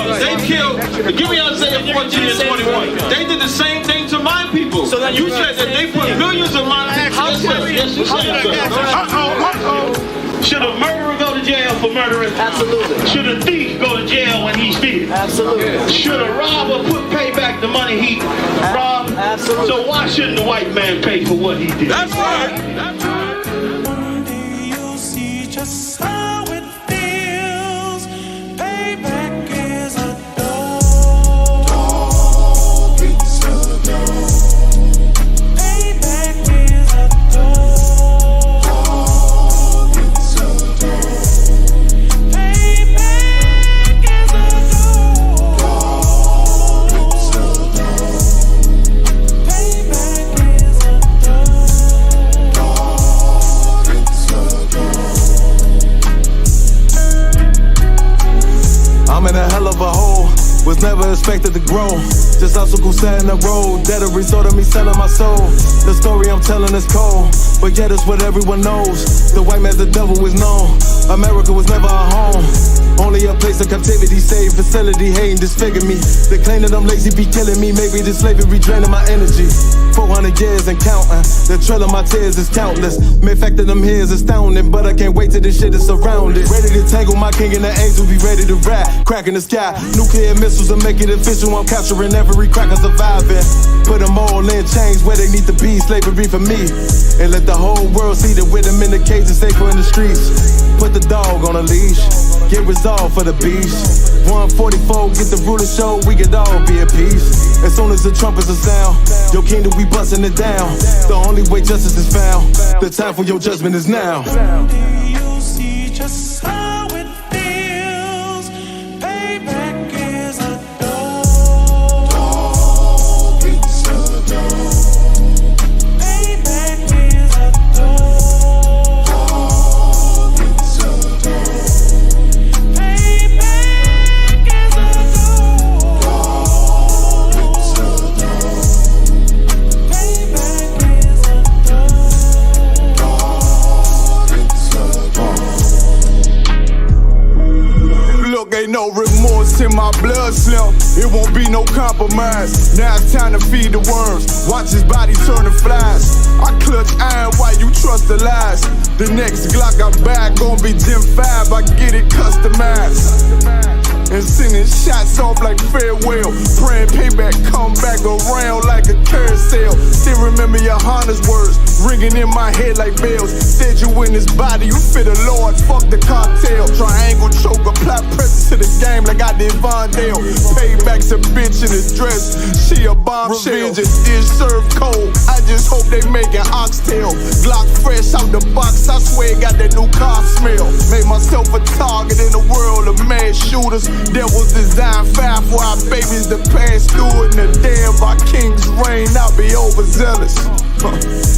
They killed, give me Isaiah 14 and 21. They did the same thing to my people. So you said that they put millions of my people. Yes, you said Should a murderer go to jail for murdering? Absolutely. Should a thief go to jail when he steals? Absolutely. Should a robber pay back the money he robbed? Absolutely. So why shouldn't the white man pay for what he did? That's right. That's right. One day you'll see just how it feels. Payback is a dog. Dog eats a dog. Payback is a dog. I'm in a hell of a hole, was never expected to grow. Just Isupk sat in the road, that a result of me selling my soul. The story I'm telling is cold, but yet it's what everyone knows. The white man's the devil is known. America was never a home, only a place of captivity, saved facility, hating, disfigure me. They claim that I'm lazy, be killing me. Maybe this slavery draining my energy. 400 years and counting, the trail of my tears is countless. Main fact that I'm here is astounding, but I can't wait till this shit is surrounded. Ready to tangle my king and the angels, be ready to rap. Cracking the sky, nuclear missiles will make it official. I'm capturing every cracker surviving. Put them all in chains where they need to be, slavery for me. And let the whole world see that with them in the cage and safer in the streets. Put the dog on a leash, get resolved for the beast. 144, get the ruler show, we could all be at peace. As soon as the trumpets are sound, your kingdom we busting it down. The only way justice is found, the time for your judgment is now. You'll see just how it feels. Payback is a dog. Dog eats a dog. Payback is a dog. Dog eats a dog. Payback is a dog. Dog eats a dog. Payback is a dog. Dog eats a dog. Look, ain't no remorse in my blood slim. It won't be no compromise. Now it's time to feed the worms. Watch his body turn to flies. I clutch iron while you trust the lies. The next Glock I buy gon' be Gen 5. I get it customized. And sending shots off like farewell. Praying payback come back around like a carousel. Still remember your Honda's words ringing in my head like bells. Said you in this body, you fit a Lord, fuck the cartel. Triangle choke, apply pressure to the game like I did Vondale. Payback's a bitch in his dress, she a bombshell. Revenge is served cold, I just hope they make an oxtail. Glock fresh out the box, I swear it got that new car smell. Made myself a target in the world of mad shooters. Devils design fire for our babies to pass through. In the day of our king's reign, I'll be overzealous.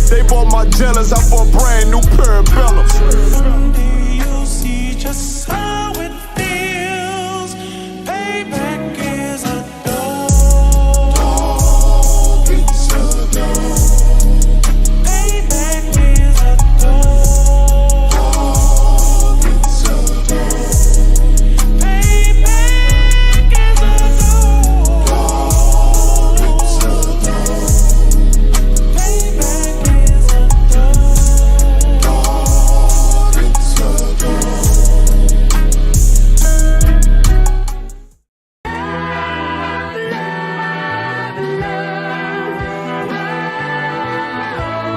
They bought my jealous, I bought brand new parabellums. Someday you'll see just how it feels. Payback is a dog. Dog eats a dog. Payback is a dog. Dog eats a dog. Payback is a dog. Dog eats a dog. Payback is a dog. Dog eats a dog.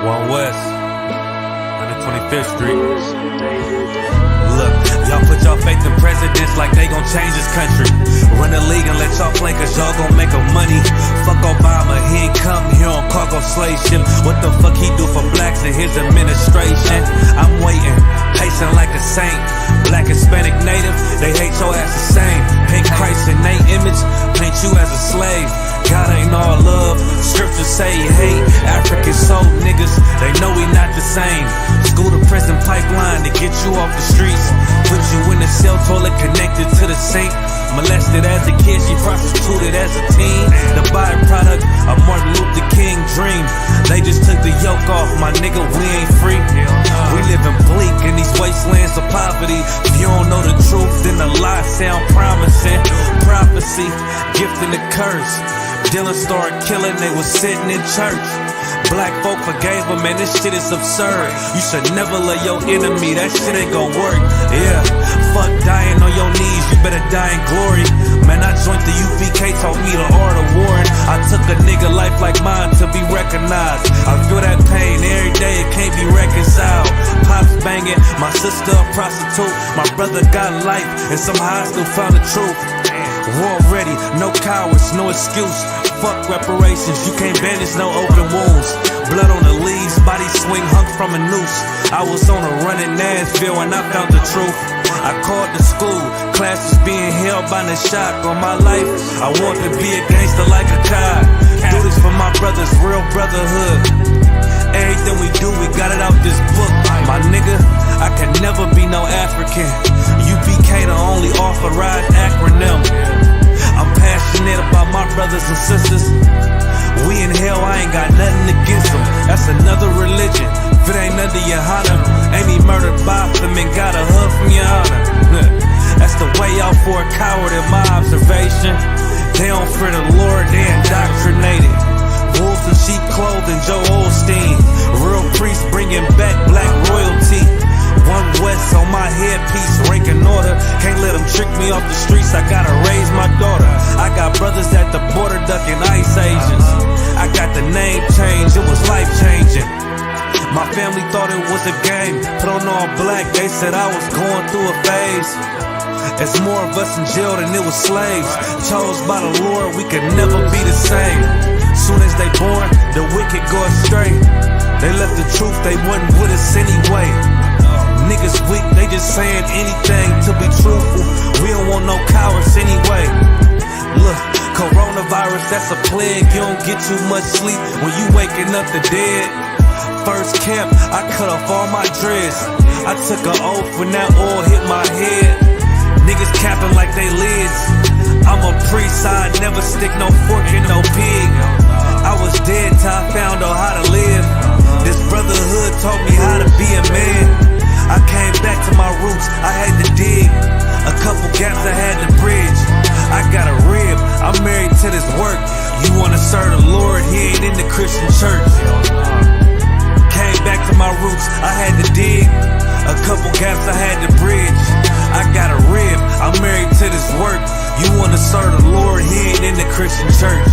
One West, 125th Street. Look, y'all put y'all faith in presidents like they gon' change this country. Run the league and let y'all play cause y'all gon' make a money. Fuck Obama, he ain't come here on cargo slave ship. What the fuck he do for blacks in his administration? I'm waiting, pacing like a saint. Black, Hispanic, Native, they hate your ass the same. Paint Christ in they image, paint you as a slave. God ain't all love, scriptures say he hate African soul niggas, they know we not the same. School to prison pipeline to get you off the streets. Put you in the cell toilet connected to the sink. Molested as a kid, she prostituted as a teen. The byproduct of Martin Luther King dream. They just took the yoke off, my nigga, we ain't free. We living bleak in these wastelands of poverty. If you don't know the truth, then the lie sound promising. Prophecy, gift and the curse. Dylan started killing, they was sitting in church. Black folk forgave him, man, this shit is absurd. You should never love your enemy, that shit ain't gon' work. Yeah, fuck dying on your knees, you better die in glory. Man, I joined the UPK, taught me the art of warring. I took a nigga life like mine to be recognized. I feel that pain every day, it can't be reconciled. Pops banging, my sister a prostitute. My brother got life, and somehow I still found the truth. War ready, no cowards, no excuse. Fuck reparations, you can't bandage no open wounds. Blood on the leaves, body swing hung from a noose. I was on a run in Nashville and I found the truth. I called the school, classes being held by the shock on my life. I want to be a gangster like a cop. Do this for my brothers, real brotherhood. Everything we do, we got it out this book. My nigga, I can never be no African. UPK the only authorized acronym. I'm passionate about my brothers and sisters. We in hell, I ain't got nothing against them. That's another religion. If it ain't under your honor, ain't me murdered by them and got a hug from your honor. That's the way out for a coward in my observation. They don't fear the Lord, they indoctrinated. Wolves in sheep clothing, Joe Osteen. Real priests bringing back black royalty. One West on my headpiece, ranking order. Can't let them trick me off the streets, I gotta raise my daughter. I got brothers at the border ducking ICE agents. I got the name change, it was life changing. My family thought it was a game, put on all black, they said I was going through a phase. It's more of us in jail than it was slaves. Chose by the Lord, we could never be the same. Soon as they born, the wicked go astray. They left the truth, they wasn't with us anyway. Niggas weak, they just saying anything to be truthful. We don't want no cowards anyway. Look, coronavirus, that's a plague. You don't get too much sleep when you waking up the dead. First camp, I cut off all my dreads. I took an oath when that oil hit my head. Niggas capping like they lids. I'm a priest, I never stick no fork in no pig. I was dead till I found out how to live. This brotherhood taught me how to be a man. I came back to my roots, I had to dig. A couple gaps I had to bridge. I got a rib, I'm married to this work. You wanna serve the Lord, he ain't in the Christian church. Came back to my roots, I had to dig. A couple gaps I had to bridge. I got a rib, I'm married to this work. You wanna serve the Lord, he ain't in the Christian church.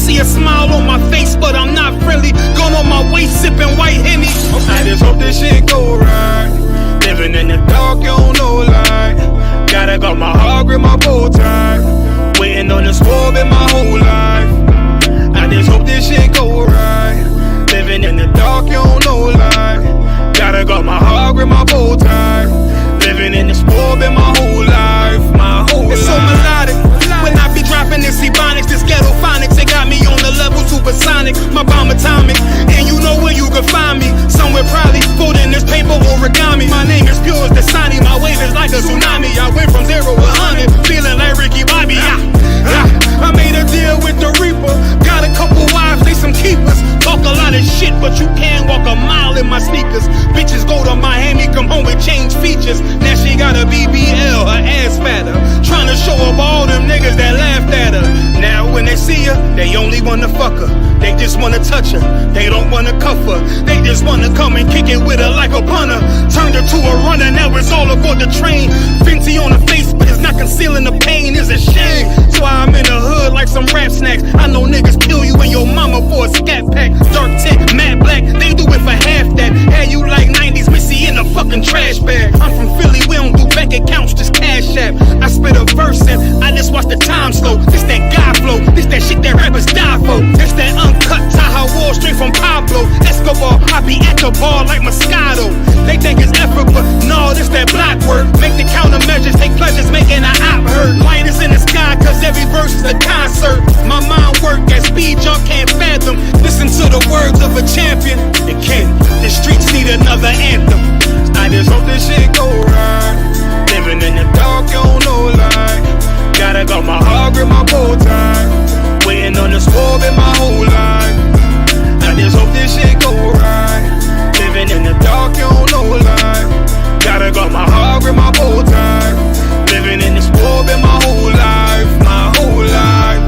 See a smile on my face, but I'm not friendly. Gone on my grip my bow tie. Living in the sport been my whole life, my whole life. It's so melodic. When I be dropping this ebonics, this ghetto phonics, it got me on the level supersonic. My bomb atomic, and you know where you can find me. Somewhere probably folding this paper origami. My name is pure as the Dasani, my wave is like a tsunami. I went from 0 to 100, feeling like Ricky Bobby. I made a deal with the Reaper. Got a couple wives, they some keepers. Talk a lot of shit, but you can't walk a mile in my sneakers. Bitches go to Miami, come home with change features. Now she got a BBL, her ass fatter. Trying to show up all them niggas that laughed at her. Now when they see her, they only wanna fuck her. They just wanna touch her, they don't wanna cuff her. They just wanna come and kick it with her like a punter. Turned her to a runner, now it's all aboard the train. Fenty on her face, but it's not concealing the pain, it's a shame. So I'm in the hood like some rap snacks. I know niggas kill you and your mama for a scat pack. Dark tint, matte black, they do it for half that. Had you like 90s Missy in a fucking trash bag. I'm from Philly, we don't do bank accounts, just cash app. I spit a verse and I just watch the time slow. This that God flow, this that shit that rappers die for. This that uncut Taha Wall straight from Pablo Escobar. I be at the bar like Moscato. They think it's effort, but no, this that block work. Make the countermeasures, take pleasures, making an op hurt. Light is in the sky, cause every verse is a concert. My mind work at speed y'all can't fathom. Listen to the words of a champion. It can't, the streets need another anthem. I just hope this shit go right. Living in the dark, you don't know lie. Gotta got my heart grip my bow tie. Waiting on the score in my whole life. I just hope this shit go right. Living in the dark, you don't know lie. Gotta got my heart grip my bow tie. Living in the sport in my whole life, my whole life.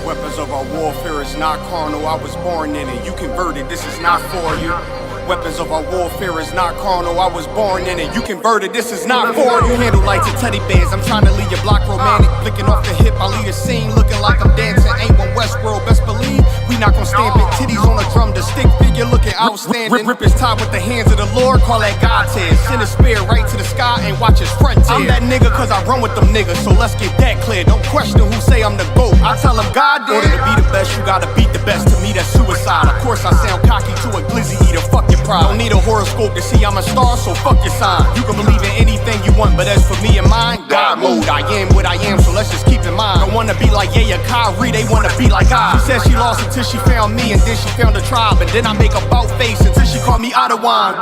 Weapons of our warfare is not carnal, I was born in it. You converted, this is not for you. Weapons of our warfare is not carnal, I was born in it. You converted, this is not for you. Handle lights and teddy bears, I'm trying to leave your block romantic. Flicking off the hip, I leave the scene looking like I'm dancing. Ain't one Westworld, best believe we not gon' stand big titties on a drum. The stick figure looking outstanding. Rip his top with the hands of the Lord, call that God tears. Send a spear right to the sky and watch his front tear. I'm that nigga cause I run with them niggas, so let's get that clear. Don't question who say I'm the GOAT, I tell them God did. Order to be the best, you gotta beat the best. To me that's suicide. Of course I sound cocky to a glizzy eater, fuck your pride. Don't need a horoscope to see I'm a star, so fuck your sign. You can believe in anything you want, but as for me and mine, God mode. I am what I am, so let's just keep in mind. Don't wanna be like yeah, Kyrie, they wanna be like I. She said she lost until she found me, and then she found a tribe, and then I make a bout face until she called me out of wine.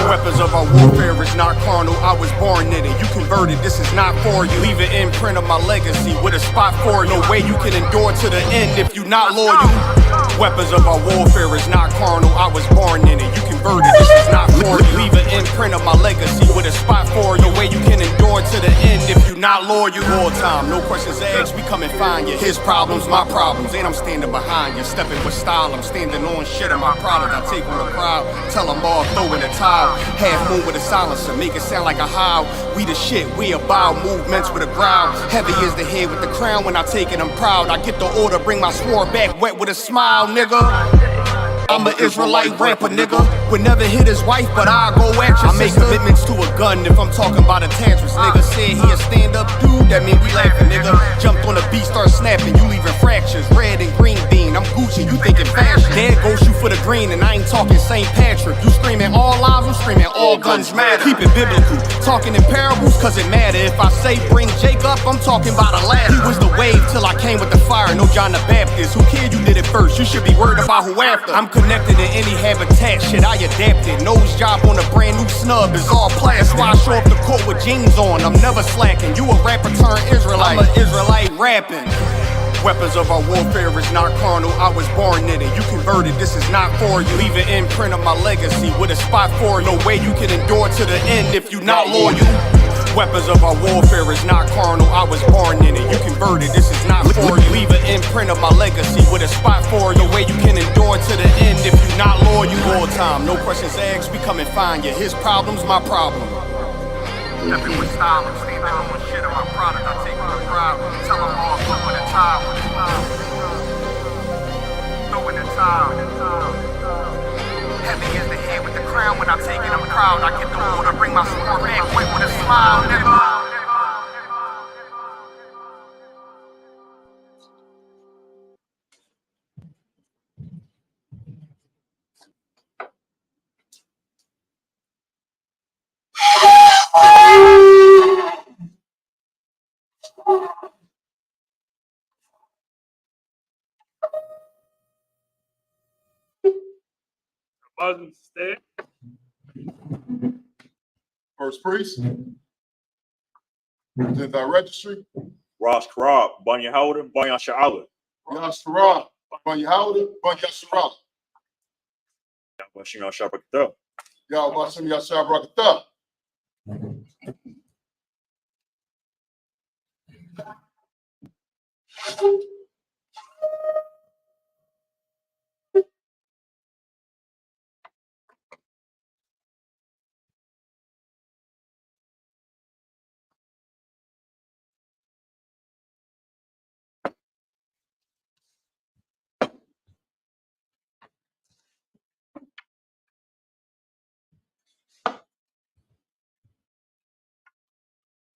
Weapons of our warfare is not carnal, I was born in it. You converted, this is not for you. Leave an imprint of my legacy with a spot for you. No way you can endure to the end if you not loyal. Weapons of our warfare is not carnal, I was born in it. You converted, this is not for you. Leave an imprint of my legacy with a spot for you. No way you can endure to the end if you not loyal. All time, no questions asked, we come and find you. His problems, my problems, and I'm standing behind you. Stepping with style, I'm standing on shit of my product. I take on the crowd, tell them all, throw in the towel. Half moon with a silencer, make it sound like a howl. We the shit, we about movements with a growl. Heavy is the head with the crown, when I take it I'm proud. I get the order, bring my sword back wet with a smile, nigga. I'm an Israelite rapper, nigga. Would never hit his wife, but I'll go at you. I make commitments to a gun if I'm talking about a tantrums. Nigga said he a stand-up dude, that mean we laughing, nigga. Jumped on the beat, start snapping, you leaving fractures. Red and green bean, I'm Gucci, you thinking fashion. Dad go shoot for the green, and I ain't talking St. Patrick. You screaming all lives, I'm screaming all guns matter. Keep it biblical, talking in parables, cause it matter. If I say bring Jacob, I'm talking about a ladder. He was the wave till I came with the fire, no John the Baptist. Who cared you did it first? You should be worried about who after. I'm connected in any habitat, shit I adapted. Nose job on a brand new snub is all plastic. That's why I show up the court with jeans on, I'm never slacking. You a rapper turned Israelite, I'm an Israelite rapping. Weapons of our warfare is not carnal, I was born in it. You converted, this is not for you. Leave an imprint of my legacy with a spot for you. No way you can endure to the end if you not loyal. Weapons of our warfare is not carnal, I was born in it. You converted, this is not for you. Leave an imprint of my legacy with a spot for the way you can endure to the end. If you're not loyal, you all time. No questions asked, we come and find you. His problem's my problem. Stepping with style, I'm standing on shit on my product. I take my pride. Tell them all, throw in the towel. Throw in the towel. Heavy is the head with the crown. When I take it, I'm proud. I get the order, bring my sword back, wait with a smile. Never. First priest. Then thy registry. Rosh Karab, Banya Howden, Banya Sha'ala. Yashara. Banya Howden, Banya Shara. Bashina Shabakata. Yahweh Yashabrakata.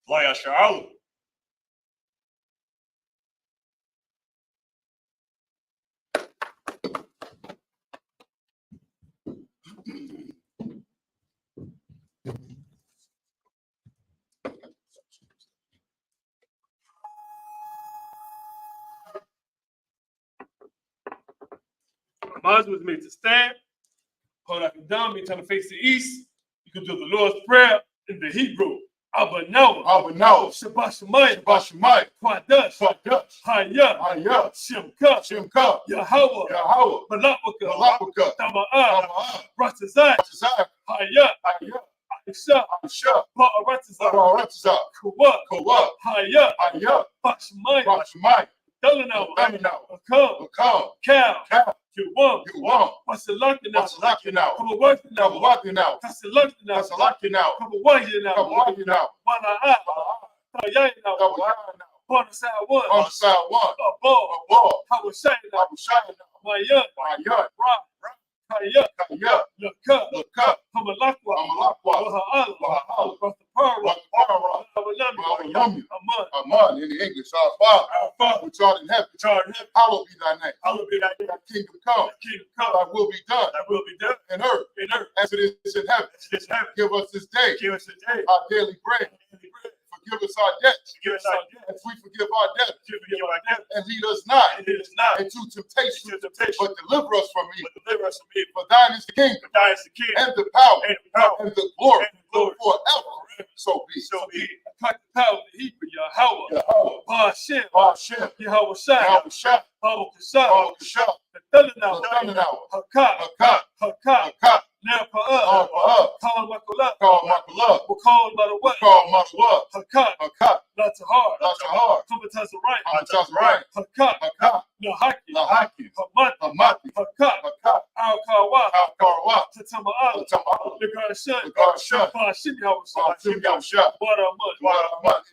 Banya Sha'ala. Mine was made to stand. Hold up and down, me trying to face the east. You can do the Lord's Prayer in the Hebrew. Abba Noah. Shabbat Shemayim. Quadash. Hayah. Shemka. Yahweh. Malapaka. Tama'ah. Ratazai. Hayah. Aisha. Ba'aratazah. Kawah. Hayah. Bashmayim. Delano. Akam. Cal. You won. What's it lucky now? Come a working now. That's it lucky now. Come a working now. One eye. Tayay now. On the side one. A ball. How was shine now? My young. Rock. Hayah. Look up. Come a lockwa. Waha'ala. Aman in the English, our Father, which art in heaven, hallowed be thy name. Thy kingdom come. Thy will be done. In earth, as it is in heaven. Give us this day our daily bread. Forgive us our debts, as we forgive our debtors. And lead us not into temptation, but deliver us from evil. For thine is the kingdom, and the power, and the glory, forever. So be. Cut the power of the Hebrew, Yahweh. Ba'ashem. Yahweh Shai. Baba Kashab. The Thunder Hakat. Now for us. Call Makullah. We'll call by the what? Hakat. Not too hard. Commentators are right. Hakat. Nahaki. Hamati. Hakat. Al-Kawa. Tatama'ala. The God shut. Ba'ashim Yahweh. Water mud.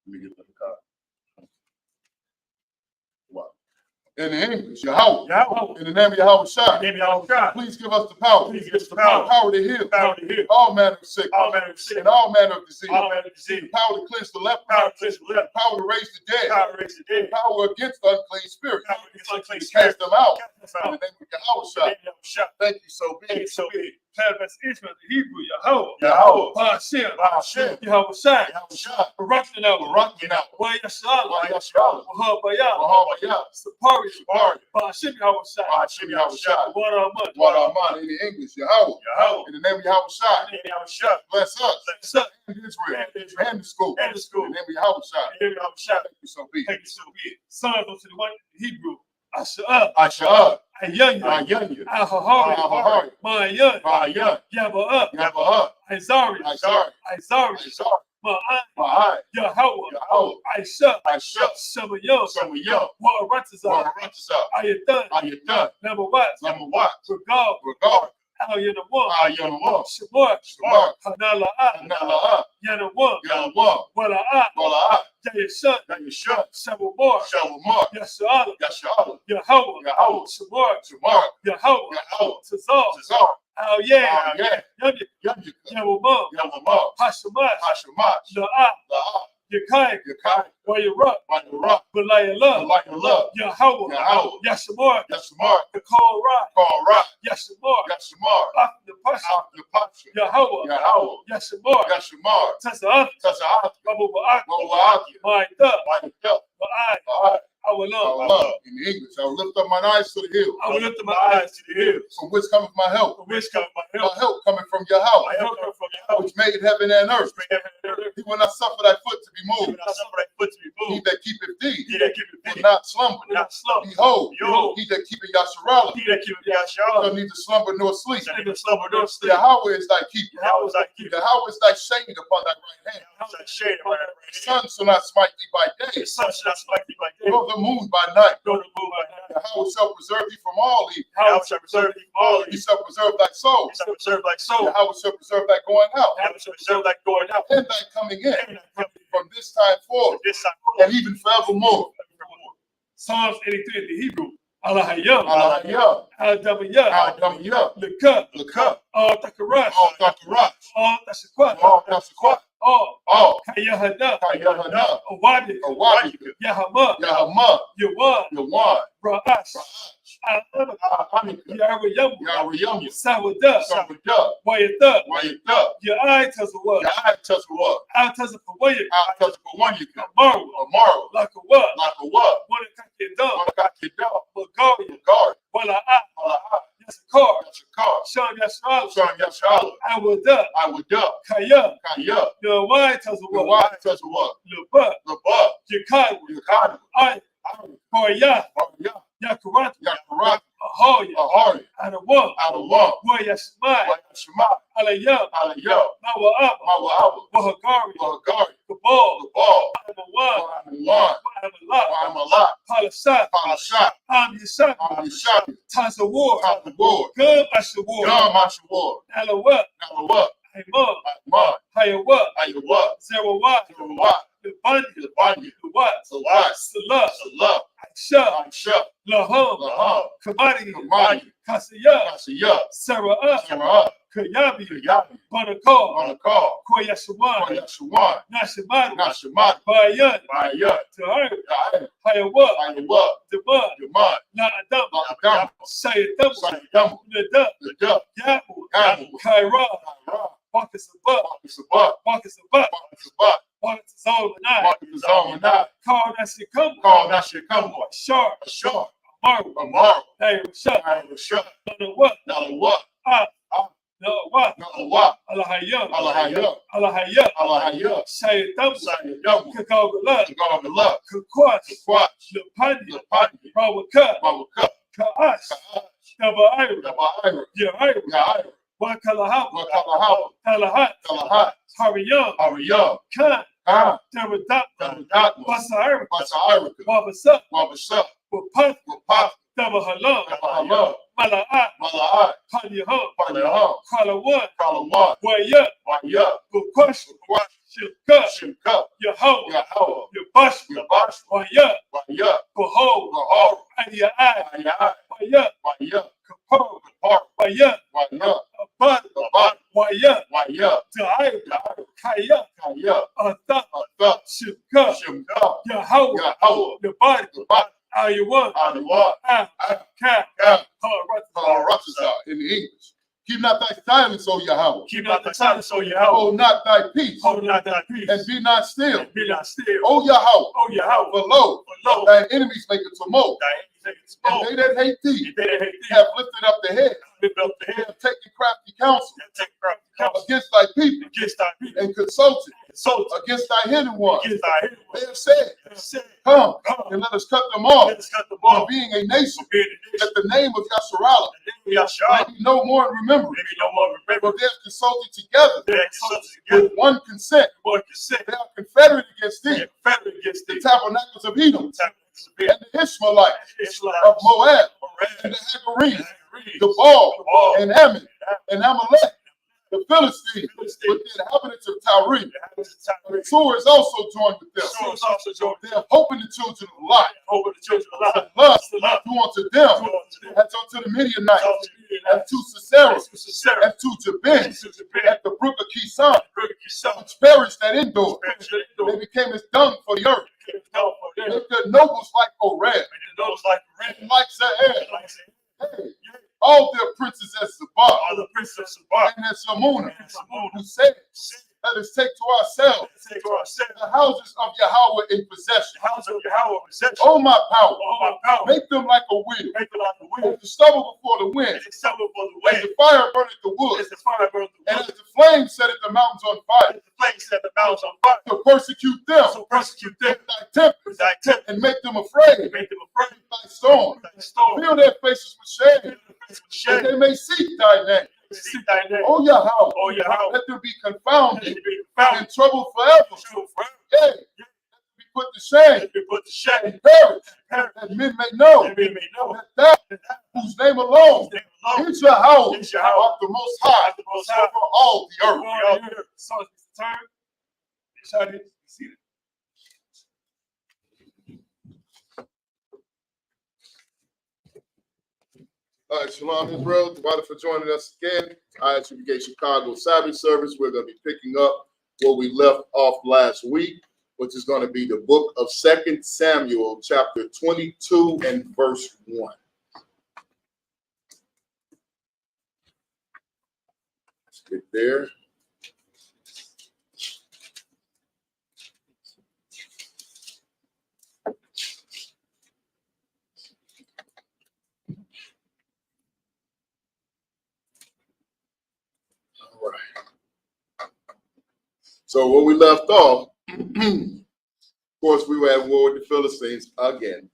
Let me get the card. Wow. In the English, Yahweh. In the name of Yahweh Shai. Please give us the power. Power to heal. All manner of sickness. And all manner of disease. Power to cleanse the leper. Power to raise the dead. Power against unclean spirits. Cast them out. In the name of Yahweh Shai. Thank you, so be it. That's Israel, the Hebrew, Yahweh. Ba'ashem. Yahweh Shai. Barakna. Wayashala. Wahabaya. Sapari. Ba'ashem Yahweh Shai. Water in the English, Yahweh. In the name of Yahweh Shai. Bless us. And Israel. And the school. In the name of Yahweh Shai. Thank you, so be it. Sons unto the one in the Hebrew. Asha. Ayanya. Ahahari. Mayan. Yabba. Izari. Ma'ai, Yahweh, Isupk, Sabayah, Waratazah, Ayatan, Namawat, Regard, Al-Yanawam, Shamar, Hanala'a, Yanawam, Wala'a, Yayashun, Shabamar, Yasha'ala, Yahweh, Shamar, Yahweh, Tazar, Yamamam, Hashamash, La'a, Yakai, Wayaruk, Balayala, Yahweh, Yashamar, the Call Rock, Yashamar, the Pasha, Yahweh, Yashamar, Taza'at, Babu Ba'ak, Ma'ida, Ba'ai, I will love. In English, I will lift up mine eyes to the hills. I will lift up my eyes to the hills. From which cometh my help? From which cometh my My help? help coming from Yahweh, My help cometh from Yahweh, which made heaven and earth. He will not suffer thy foot to be He moved. will not suffer thy foot to be He moved. that keepeth thee He that keepeth will thee not slumber. will not slumber. Behold, Behold, he that keepeth Yasharala He that keepeth shall Yahshua neither slumber nor sleep. shall neither slumber nor sleep. Yahweh is thy keeper. Yahweh is thy keeper. Yahweh is thy shade upon thy right hand. Yahweh is thy shade upon thy right The hand. sun shall not smite thee by day, The sun shall not smite thee by day, nor the moon by night. nor the moon by night. Yahweh shall preserve thee from all evil. Yahweh shall preserve thee from all He evil. shall preserve thy soul. He shall preserve thy soul. Yahweh shall preserve thy going out Yahweh shall preserve thy going out and thy coming in and thy coming in. from this time forth This time and even forevermore. Psalms 83 in the Hebrew. Alahayam, Alahayah, Al-Damiyah, Al-Damiyah, Lekah, Lekah, Al-Takarash, Al-Takarat, Al-Tashakwat, Al-Tasakwat, All, Kayahana, Kayahana, Awadi, Awadika, Yahama, Yahama, Yawan, Yawan, Ra'ash, Al-Anak, Anika, Yarayamu, Yarayamu, Sawada, Sabada, Wayata, Wayata, Ya'ai Tazawa, Ya'atazawa, Al-Tazapawaya, Al-Tazapawanyika, Amaru, Amaru, Lakawa, Lakawa, Wanakakidam, Wanakakidam, Bulgaria, Bulgari, Wala'a, Mala'a, Yasakar, Yashakar, Sham Yashal, Sham Yashala, Awada, Awada, Kaya, Kaya, Yawai Tazawa, Yawatazawa, Luba, Laba, Yakai, Yakadu, I, Koya, Arya, Yakurat, Yakarat, Ahoya, Ahari, Anawa, Adawa, Wayashmai, Wayashima, Alayam, Alaya, Mawa'ab, Mawa'aba, Wahagari, Wahagari, Kabal, Gabal, Amawan, Wa'amulan, Amalat, Wa'amalat, Palasat, Palashat, Am Yishak, Amishabi, Tazawar, Tabawar, Gum Ashawar, Yom Ashawar, Alawat, Nalawa, Imam, Atman, Hayawat, Ayawa, Zerawat, Zerwat, Lebani, Lebanya, Lewat, Salat, Salah, Salah, Aisha, Aisha, Laham, Laham, Kamani, Kamani, Kasiyah, Kasiyah, Sarah, Sarah, Kayabi, Kayabi, Banakar, Manakar, Koyashawan, Koyashawan, Nashiman, Nashamat, Bayan, Bayat, Tahir, Yair, Hayawat, Ayawa, Daman, Yaman, La Adam, Adam, Sayyidam, Sayyidam, Nada, Nada, Yabu, Yabu, Kaira, Kaira, Marcus Abba, Marcus Abba, Marcus Abba, Marcus Abba, Marcus Zalmanai, Marcus Zalmanai, Carl Nashikam, Carl Nashikam, Sharp, Ashar, Maru, Amaru, Hey, Shah, Ayashah, Nanawa, Nalawa, Ah, Nawa, Nalawa, Alahayam, Alahaya, Alahaya, Alahaya, Sayyidam, Sayyidam, Kakagala, Gagala, Kakwas, Kwat, Lapani, Lapani, Rawaka, Mawaka, Ka'as, Ka'ash, Daba'ir, Dabaira, Yair, Yair, Wakalahab, Wakalahaba, Talahat, Talahat, Hariyam, Ariyah, Khan, Khan, Daradat, Dabadatma, Basair, Basairika, Wabasa, Wabasha, Wapat, Wapat, Dabahalam, Dabahala, Mala'at, Mala'at, Paniyaham, Paliyaham, Kalawan, Kalawan, Wayat, Waya, Bukwash, Kwash, Shilka, Shimka, Yahweh, Yahawa, Yabash, Yabash, Wayat, Waya, Behold, Bahar, Ayat, Ayah, Wayat, Waya, Kapar, Kapar, Wayat, Waya, Abad, Abad, Wayat, Waya, Ta'ir, Yair, Kaya, Kaya, Atha, Atha, Shilka, Shimka, Yahweh, Yahawa, Yabad, Abad, Ayawan, Anawa, Ka, Ka, Harat, in the English. Keep not thy silence, O Yahweh. keep not thy silence, O Yahweh, Hold not thy peace, hold not thy peace, and be not still. and be not still, O Yahweh, O Yahweh, for lo, for lo, thine enemies make a tumult, thy enemies take it and smoke, they that hate thee and they that hate thee have lifted up their head, lift up the and head, have taken crafty counsel and take crafty counsel against thy people, against thy people, and consulted, against thy hidden ones. Against thy hidden ones. They have said, come and let us cut them off. For being a nation, that the name of Yasharallah may be no more in remembrance. For they have consulted together with one consent. They are confederate against thee, the tabernacles of Edom, and the Ishmaelites of Moab, and the Hagarenes, the Baal, and Ammon, and Amalek, the Philistines, with the inhabitants of Tyre. The Tur is also joined with them. They have hope in the children of Lot. The lust do unto them, as unto the Midianites, as to Sisera, as to Jabin, at the brook of Kison, which perished at Endor. They became as dung for the earth. Make their nobles like Oreb, and like Zaeb. Hey, all their princes as Sabbath, and as Samuna, who said, let us take to ourselves the houses of Yahweh in possession. Oh, my power, make them like a wheel, as the stubble before the wind, as the fire burneth the wood, and as the flame setteth the mountains on fire. To persecute them, with thy tempest, and make them afraid, with thy storm. Fill their faces with shame, that they may seek thy name. Oh Yahweh, let them be confounded and troubled forever. Yea, let them be put to shame and perish, that men may know that thou, whose name alone is Yahweh, art the most high over all the earth. All right, Shalom Israel, thank you for joining us again. Isupk Chicago Sabbath Service. We're going to be picking up where we left off last week, which is going to be the book of 2 Samuel, chapter 22 and verse 1. Let's get there. So when we left off, of course, we were at war with the Philistines again.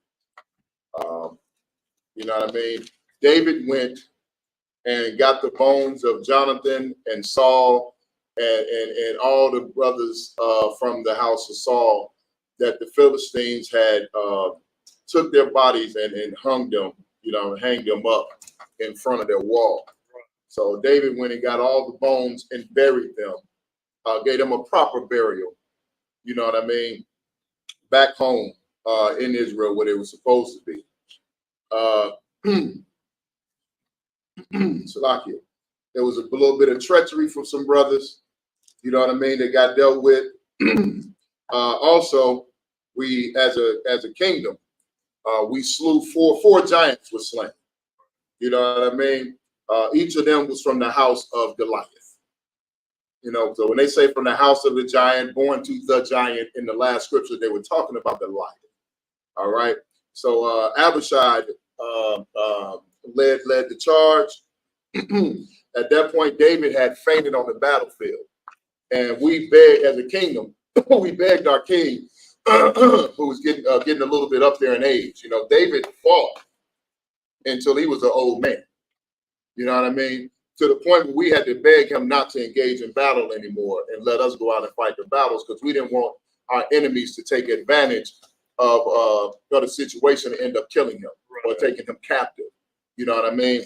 You know what I mean? David went and got the bones of Jonathan and Saul and all the brothers from the house of Saul that the Philistines had took their bodies and hung them, hanged them up in front of their wall. So David went and got all the bones and buried them. Gave them a proper burial, you know what I mean, back home in Israel where they were supposed to be. Salakia. There was a little bit of treachery from some brothers, you know what I mean, that got dealt with. Also, we as a kingdom, we slew four giants were slain. You know what I mean? Each of them was from the house of Goliath. So when they say from the house of the giant, born to the giant, in the last scripture, they were talking about the lion. All right. So Abishai led the charge. At that point, David had fainted on the battlefield. And we begged, as a kingdom, we begged our king, who was getting a little bit up there in age. David fought until he was an old man. You know what I mean? To the point where we had to beg him not to engage in battle anymore and let us go out and fight the battles, because we didn't want our enemies to take advantage of the situation and end up killing him or taking him captive. You know what I mean?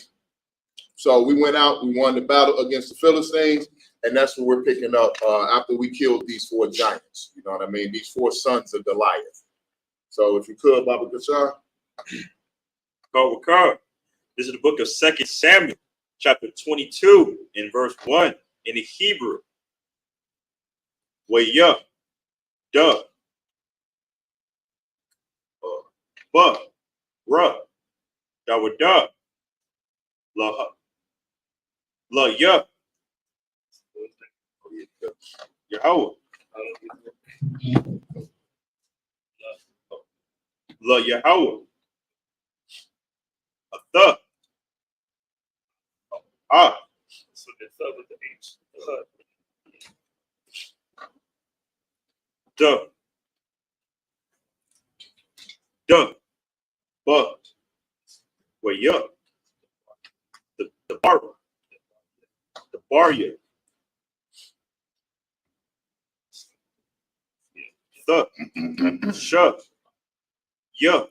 So we went out, we won the battle against the Philistines, and that's what we're picking up after we killed these four giants. You know what I mean? These four sons of Goliath. So if you could, Baba Kashar. Go, this is the book of 2 Samuel. Chapter 22 in verse 1 in the Hebrew. Waya, duh, ba, ra, dawada, la, ya, Yahweh, la Yahweh, the. So they start with the H. Duh. But. Well, yeah. The barber. The barrier. The. Shut. Yeah.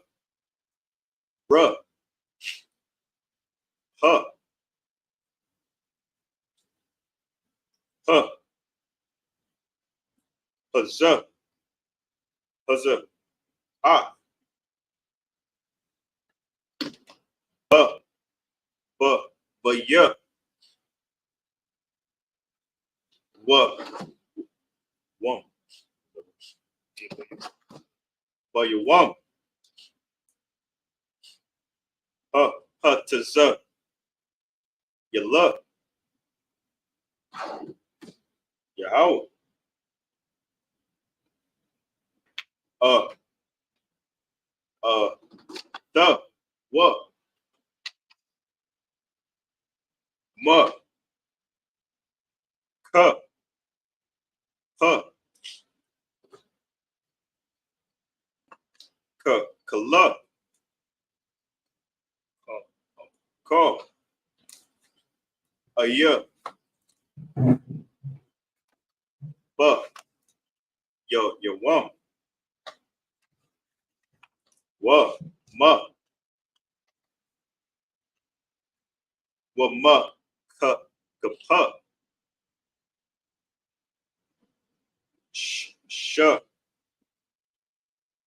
Bruh. Huh. Huh. Huzzah. Huzzah. Ah. But yeah. What? One. But you want. To you love. You how? The. What? Ma. Ka. Huh. Kala. Call. A year. But. You want. What? Ma. What ma. Ka. Kapa. Shut.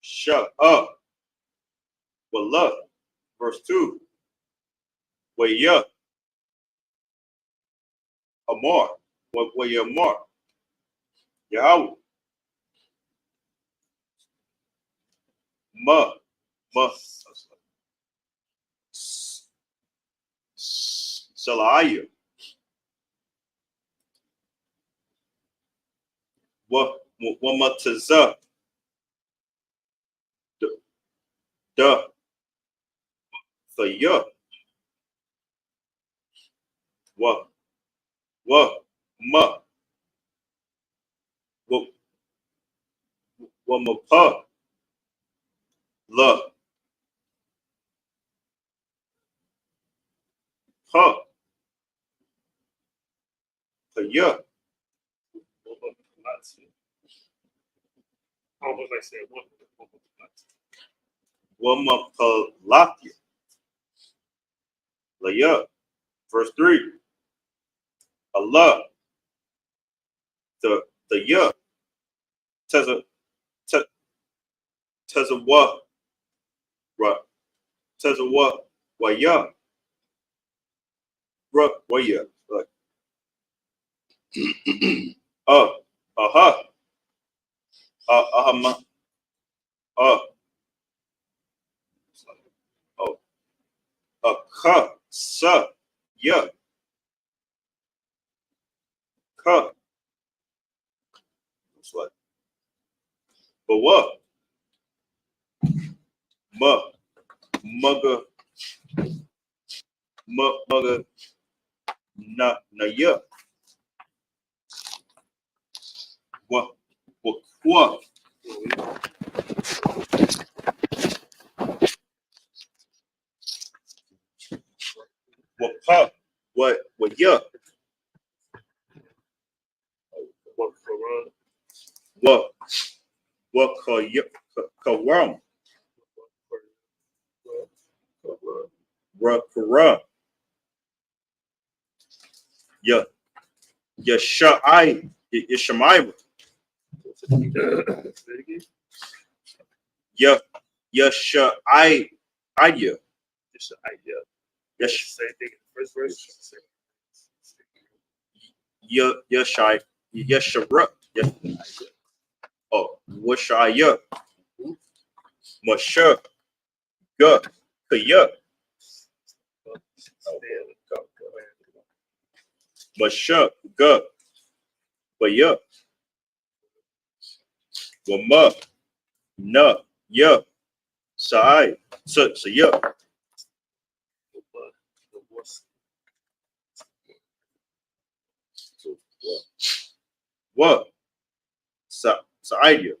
Shut up. Well, look. Verse 2. Well, yeah. Amar. Well, you Amar. Yahweh. Ma. Salaya. What mataza. Da. The ya. What ma. What ma la. Ha. The ya. Almost like I said, one. What ma palatia. La ya. Verse 3. Allah. The ya. Teza what? Right. Teza what? Wa ya. Right. Wa ya. Like. Aha. Ma. Ka. Sa. Ya. Ka. It's like. But what? Mugga. Mugga. Na ya. What? What? What ya? What karam? Kara. Ya sha'ai. Yeshamayra. Ya sha'ai. Idea. Just an idea. Yes. Same thing in the first verse. Yeshai. Yeshara. Oh, Washaya. Masha. Ga. Kaya. Masha. Ga. Baya. Wama. Na. Ya. Sai. So ya. What? Idea.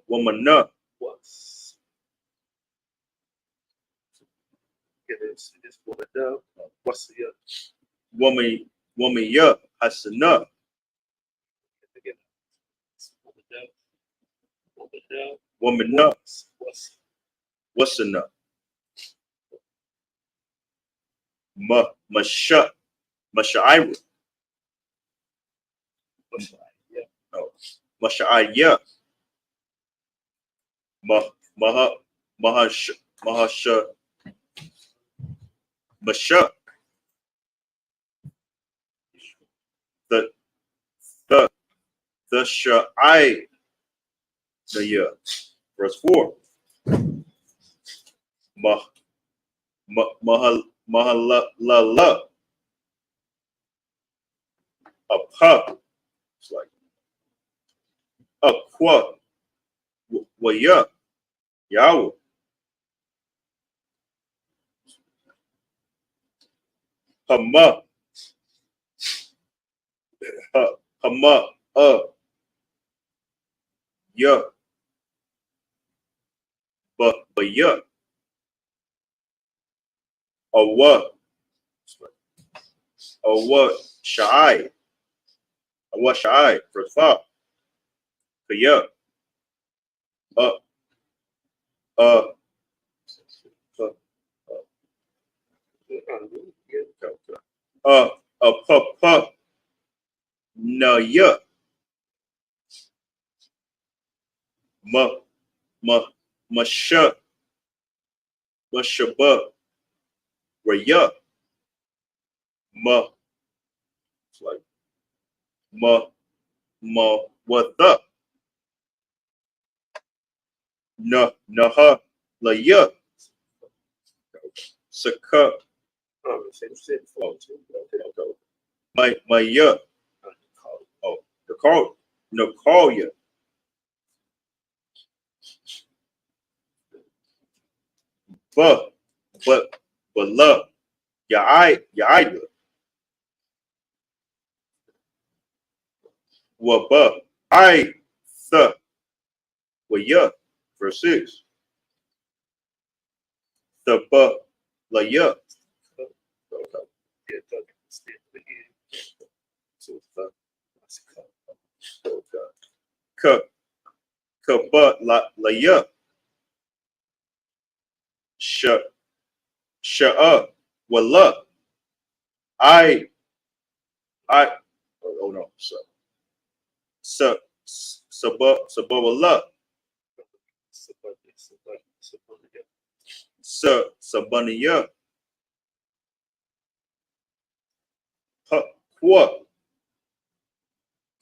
Woman up. What's it's woman down. What's the Woman ya. Hasana. again? Woman down. Woman down. Woman up. What's Enough? Mashaira. Mashaira. Mahasha. Masha. The Shai. The year. Verse 4. Mahalala. A pup. It's like a qua. Waya. Yahweh. Hama. Hama. Ya. But ya. Awa Shai. Awa Shai. Verse 5. Ya. Papa. Na ya. Masha. Mashaba. Raya. It's like what up? Naha Laya. Saka. My ya. Oh, the call. No call ya. But love. Your eye. Well, but I the well, yeah. Verse 6. The but la yeah. But la yeah. Shut up. Well, up. I. Oh no. Sabala. Sabaniya.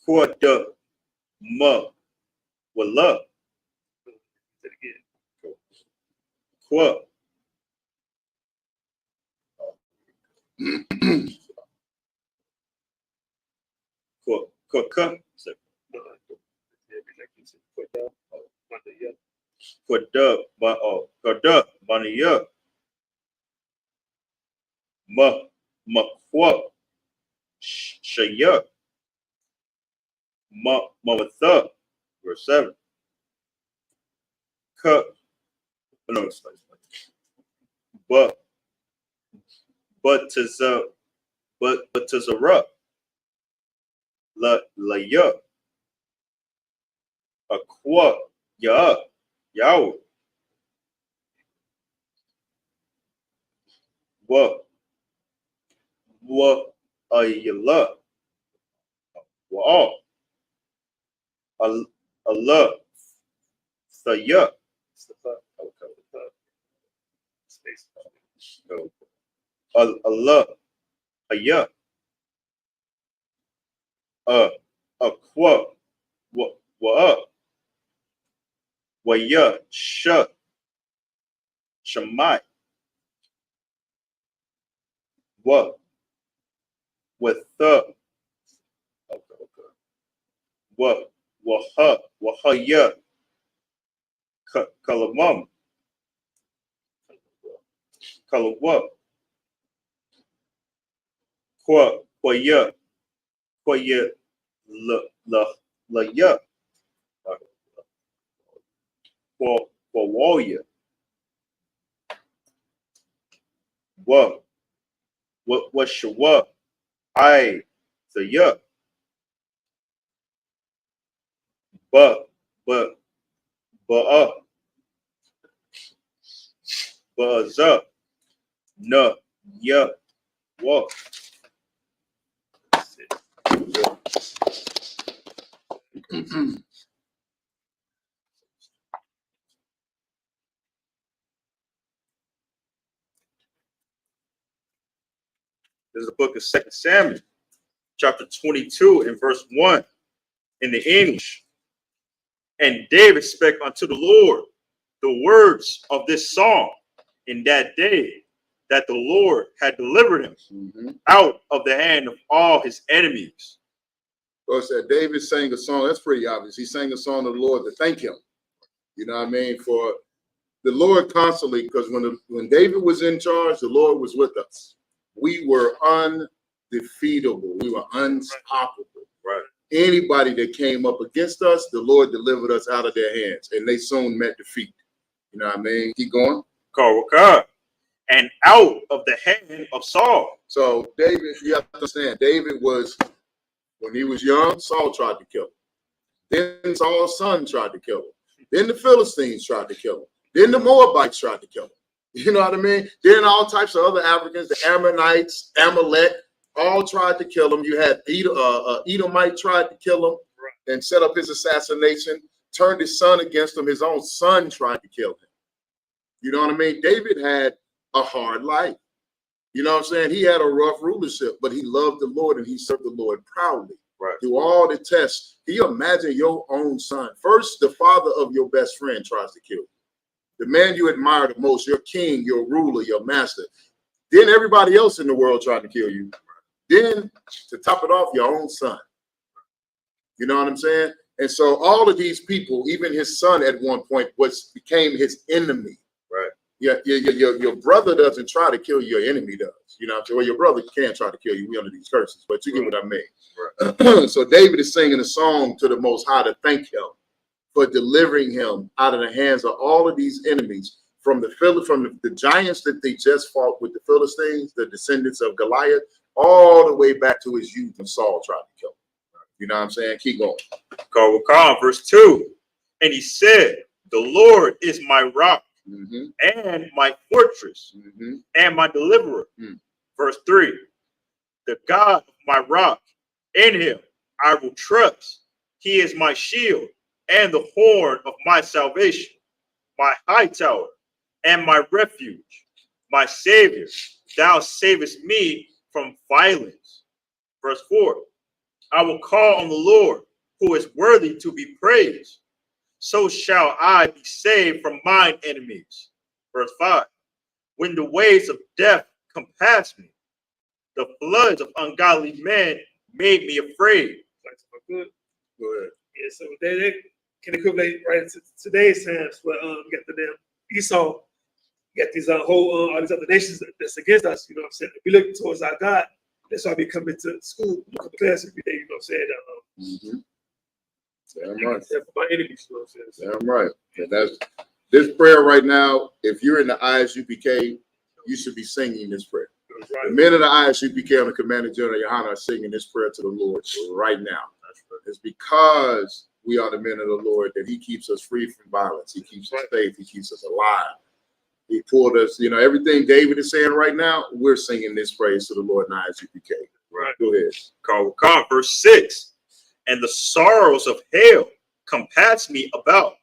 Kwa da ma wala. Kwa. Kwa. Kwada Mania Makwa Shaya Mamatha. Verse 7. No, it's not. But to Zara La ya Aqua Ya Yahweh. Wa ayala wa Allah saya Allah aya aqua wa ya shamai wa with the wahaya kalamam kalwa kwaya la ya for warrior. What what I the yup. But up no yup what. This is the book of 2 Samuel, chapter 22 and verse 1 in the English. And David spake unto the Lord the words of this song in that day, that the Lord had delivered him out of the hand of all his enemies. So it said David sang a song. That's pretty obvious. He sang a song to the Lord to thank him. You know what I mean? For the Lord constantly, because when David was in charge, the Lord was with us. We were undefeatable. We were unstoppable. Right. Anybody that came up against us, the Lord delivered us out of their hands, and they soon met defeat. You know what I mean? Keep going. And out of the hand of Saul. So David, you have to understand, David was, when he was young, Saul tried to kill him. Then Saul's son tried to kill him. Then the Philistines tried to kill him. Then the Moabites tried to kill him. You know what I mean? Then all types of other Africans, the Ammonites, Amalek, all tried to kill him. You had Edomite tried to kill him and set up his assassination, turned his son against him. His own son tried to kill him. You know what I mean? David had a hard life. You know what I'm saying? He had a rough rulership, but he loved the Lord and he served the Lord proudly. Right. Through all the tests. Can you imagine your own son? First, the father of your best friend tries to kill you. The man you admire the most, your king, your ruler, your master. Then everybody else in the world tried to kill you. Then, to top it off, your own son. You know what I'm saying? And so all of these people, even his son at one point, became his enemy. Right. Yeah, your brother doesn't try to kill you, your enemy does. You know what I'm saying? Well, your brother can try to kill you. We under these curses, but you get what I mean. Right. So David is singing a song to the Most High to thank him for delivering him out of the hands of all of these enemies, from the giants that they just fought with the Philistines, the descendants of Goliath, all the way back to his youth when Saul tried to kill him. You know what I'm saying? Keep going. Verse 2. And he said, the Lord is my rock and my fortress and my deliverer. Verse 3. The God of my rock, in him I will trust. He is my shield and the horn of my salvation, my high tower and my refuge, my savior. Thou savest me from violence. Verse 4. I will call on the Lord, who is worthy to be praised. So shall I be saved from mine enemies. Verse 5. When the waves of death compassed me, the floods of ungodly men made me afraid. Go ahead. Yeah, so they can equivalent right to today's times where we got the damn Esau, got these all these other nations that's against us. You know what I'm saying? If we look towards our God, that's why we come into school, come to class every day. You know what I'm saying? Damn right. For my enemies. You know what I'm saying? Damn right. And that's this prayer right now. If you're in the ISUPK, you should be singing this prayer. Right. The men of the ISUPK and the Commander General Yohana are singing this prayer to the Lord right now. It's because we are the men of the Lord that he keeps us free from violence. He keeps us safe. He keeps us alive. He pulled us, everything David is saying right now, we're singing this praise to the Lord in ISUPK. Right. Go ahead. Verse 6. And the sorrows of hell compassed me about.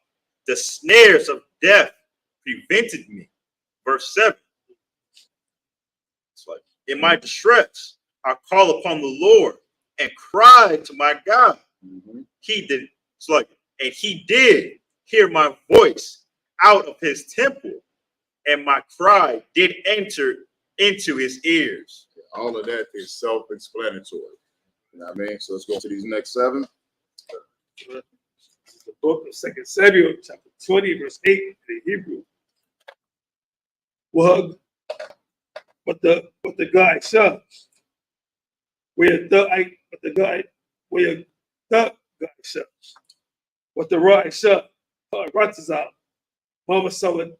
The snares of death prevented me. Verse 7. It's like, in my distress, I call upon the Lord and cried to my God. He did. It's like, and he did hear my voice out of his temple, and my cry did enter into his ears. All of that is self-explanatory. You know what I mean? So let's go to these next 7. The book of 2 Samuel, chapter 20, verse 8 in the Hebrew. Well, but the guy shall, where the guy shall, what the right shall, Ratazal, Mama saw it.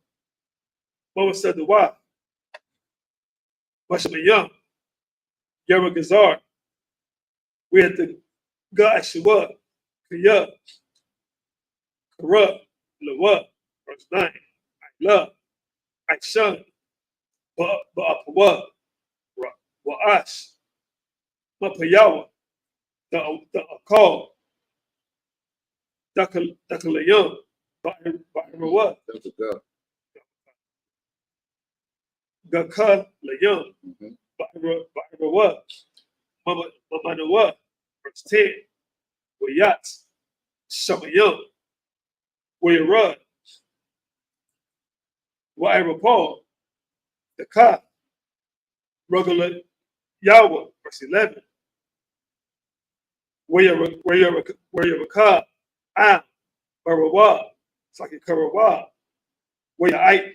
Mama said the wife. Mashma Young. Yara Gazar. We had the God Shua. Kaya. Kara. Lawa. Verse 9. I love. I shun. Ba'apawa. Wa'ash. Mapayawa. The Akal. Dakalayum. Ba'irawa. That's a God. Gakal Layum. Ba'irawa. Mamanawa. Verse 10. Wayat. Shamayum. Wayarad. Wa'irapal. The Ka. Rugala Yahweh. Verse 11. Wayaraka. Am. Barawa. Saki Karawa. Wayait.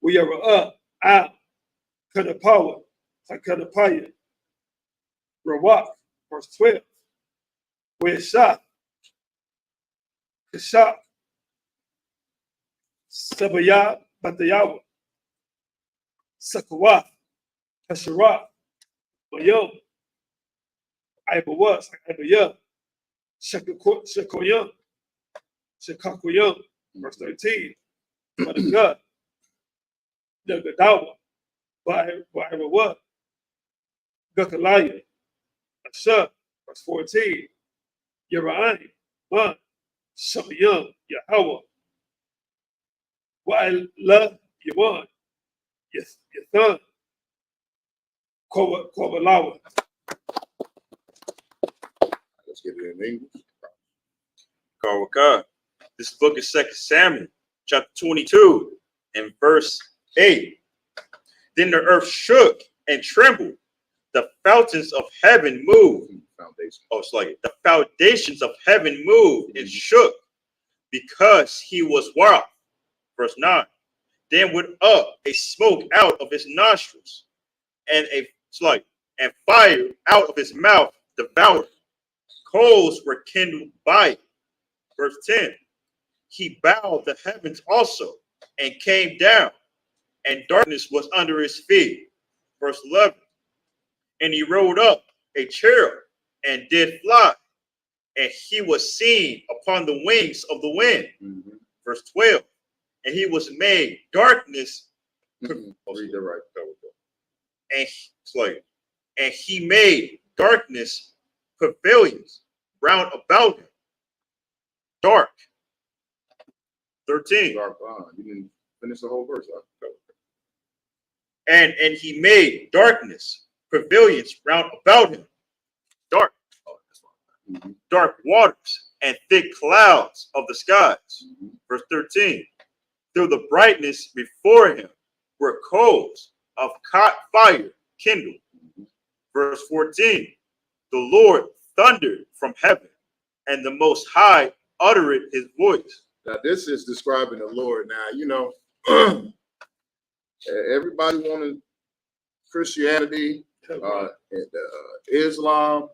Wayara. Am. Kanapawa. Sakanapaya. Rawak. Verse 12. Wayashak. Kashak. Sabaya Batayawa. Sakawa. Hasharak. Mayom. Ibawas. Ibaya. Shakoyam. Shakakoyam. Verse 13. Madaga. Nagadawa. Ba'irawa. Gakalaya. Asha. Verse 14. Yera'ani. Man. Shamayam. Yahweh. Wa'ila. Yawan. Yathan. Kovalawa. Let's get it in English. God. This book is 2 Samuel, chapter 22, and verse 8. Then the earth shook and trembled. The fountains of heaven moved. The foundations of heaven moved and shook because he was wroth. Verse 9. Then went up a smoke out of his nostrils, and fire out of his mouth devoured. Coals were kindled by it. Verse 10. He bowed the heavens also and came down, and darkness was under his feet. Verse 11. And he rode up a cherub and did fly, and he was seen upon the wings of the wind. Verse 12. And he was made darkness. Read the right. And he made darkness pavilions round about him. Dark. 13. Dark. You didn't finish the whole verse. And he made darkness pavilions round about him. Dark. Dark waters and thick clouds of the skies. Verse 13. Through the brightness before him were coals of hot fire kindled. Verse 14. The Lord thundered from heaven, and the Most High uttered his voice. Now, this is describing the Lord. Now, you know, everybody wanted Christianity, Islam,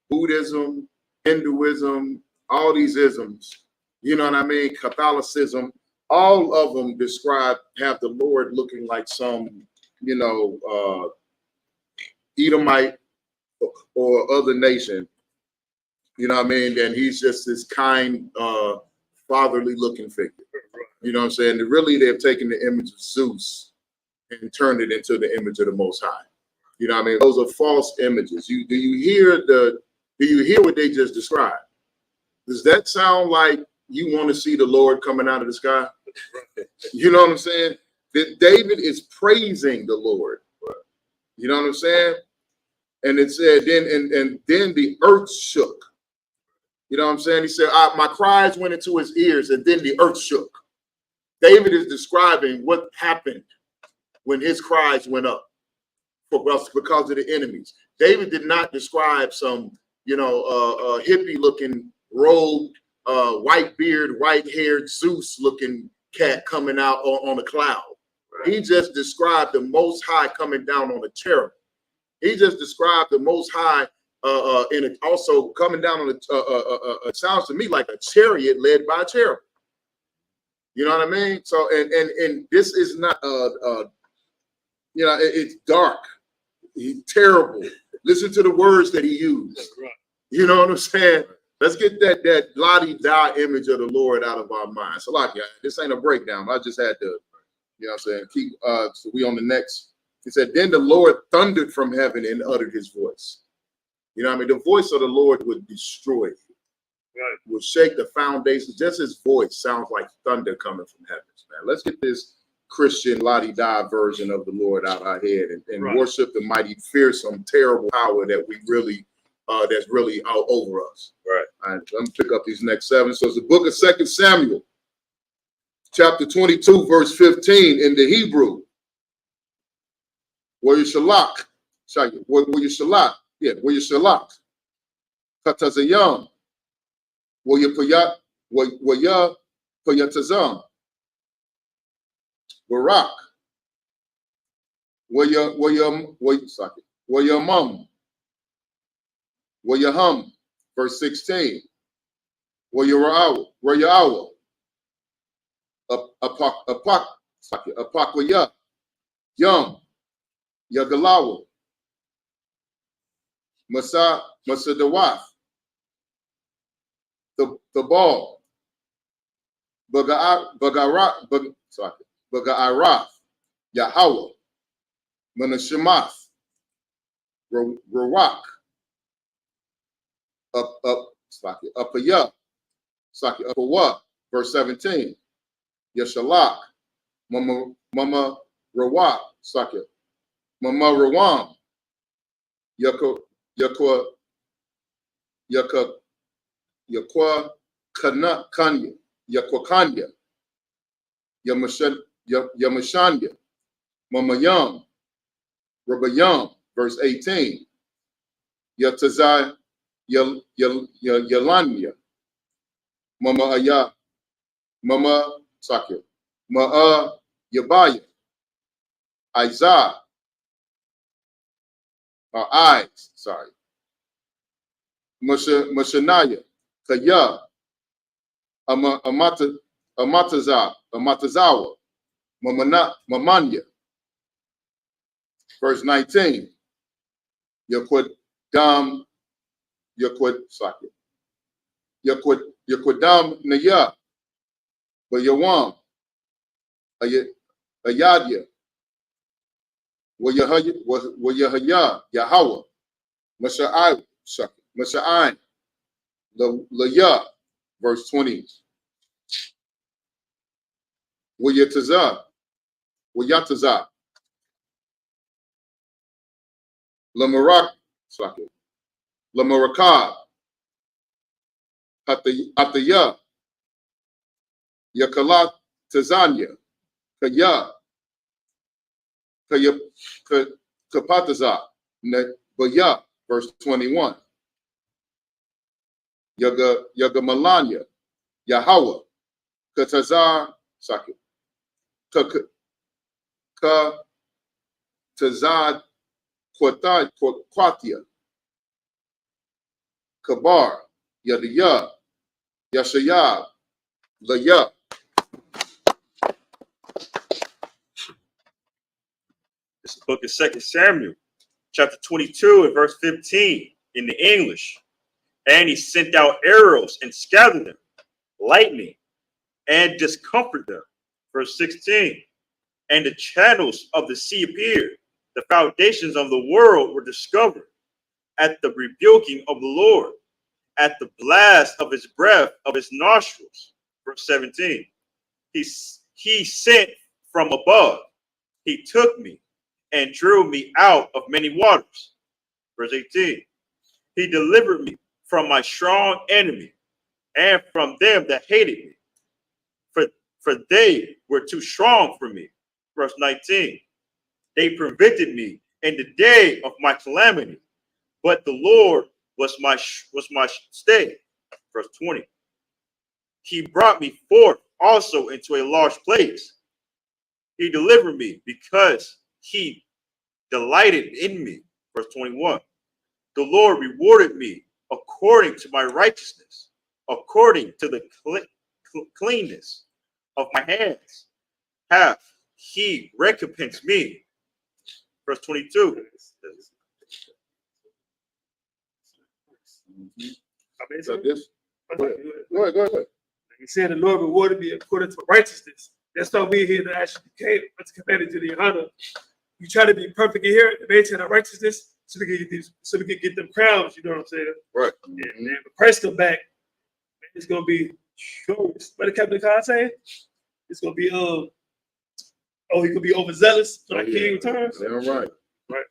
Buddhism, Hinduism, all these isms, you know what I mean? Catholicism, all of them have the Lord looking like some, you know, Edomite or other nation, you know what I mean? And he's just this kind, fatherly looking figure. You know what I'm saying? Really, they've taken the image of Zeus and turned it into the image of the Most High. You know what I mean? Those are false images. Do you hear what they just described? Does that sound like you want to see the Lord coming out of the sky? You know what I'm saying? That David is praising the Lord. You know what I'm saying? And it said, then the earth shook. You know what I'm saying? He said, my cries went into his ears, and then the earth shook. David is describing what happened when his cries went up because of the enemies. David did not describe some, you know, hippie-looking robed, white beard, white-haired, Zeus-looking cat coming out on a cloud. He just described the Most High coming down on a cherub. He just described the Most High and also coming down on it sounds to me like a chariot led by a cherub. You know what I mean? So and this is not you know, it's dark. He's terrible. Listen to the words that he used. You know what I'm saying? Let's get that la-di-da image of the Lord out of our minds. So like, yeah, this ain't a breakdown. I just had to, you know what I'm saying, keep so we on the next. He said, then the Lord thundered from heaven and uttered his voice. You know what I mean? The voice of the Lord would destroy you. Right. Would shake the foundation. Just his voice sounds like thunder coming from heaven, man. Let's get this Christian la-di-da version of the Lord out our head and right. Worship the mighty, fearsome, terrible power that we really that's really out over us. Right. All right. Let me pick up these next 7. So it's the book of 2 Samuel, chapter 22, verse 15 in the Hebrew. Where you shalak, where you shalak, yeah, where you shalak, katazayam, where you payat, where ya payatazam, barak, where your mum, where your hum, verse 16, where your hour, apakwaya, yum, Yagalawa, Masadawaf, the ball, Baga'araf, Yahweh, Manashamath, Rawak, Upaya, Upawa, verse 17, Yashalak, Mama Rawak, Sakya. Mama Rawam, Yakwa Kanya, Yakwa Kanya, Yamashanya, Mama Yam, Rabbayam, verse 18, Yatazai, Yalanya, Mama Aya, Mama Sakya, Ma'a Yabaya, Isaiah. Eyes, sorry. Mashanaya, Kaya, Amatazawa, Mamanya. Verse 19. Yaquadam, Yaquadam Naya, Bayawam, Ayadya. Wayahaya, Yahweh, Masha'ai, Laya, verse 20. Wayataza, Lamarak, Lamarakab, Ataya, Yakalat Tazanya, Kaya, Kapataza, Baya, verse 21. Yagamalanya, Yahweh, Katazar, Sakit, Tazad, Kwatia, Kabar, Yadaya, Yashayab, Laya. It's the book of 2 Samuel, chapter 22 and verse 15 in the English. And he sent out arrows and scattered them, lightning, and discomforted them. Verse 16. And the channels of the sea appeared. The foundations of the world were discovered at the rebuking of the Lord, at the blast of his breath of his nostrils. Verse 17. He sent from above. He took me and drew me out of many waters. Verse 18. He delivered me from my strong enemy and from them that hated me, for they were too strong for me. Verse 19. They prevented me in the day of my calamity, but the Lord was my stay. Verse 20. He brought me forth also into a large place. He delivered me because he delighted in me. Verse 21. The Lord rewarded me according to my righteousness, according to the cleanness of my hands hath he recompensed me. Verse 22. So this, go ahead. He said the Lord rewarded me according to righteousness. That's why we're here to actually compare it to the honor. We try to be perfect in here, to maintain our righteousness, so we can get them crowns. You know what I'm saying? Right. And when Christ come back, it's gonna be glorious. What did Captain Khan say? It's gonna be he could be overzealous when the king returns. Yeah, right. Right.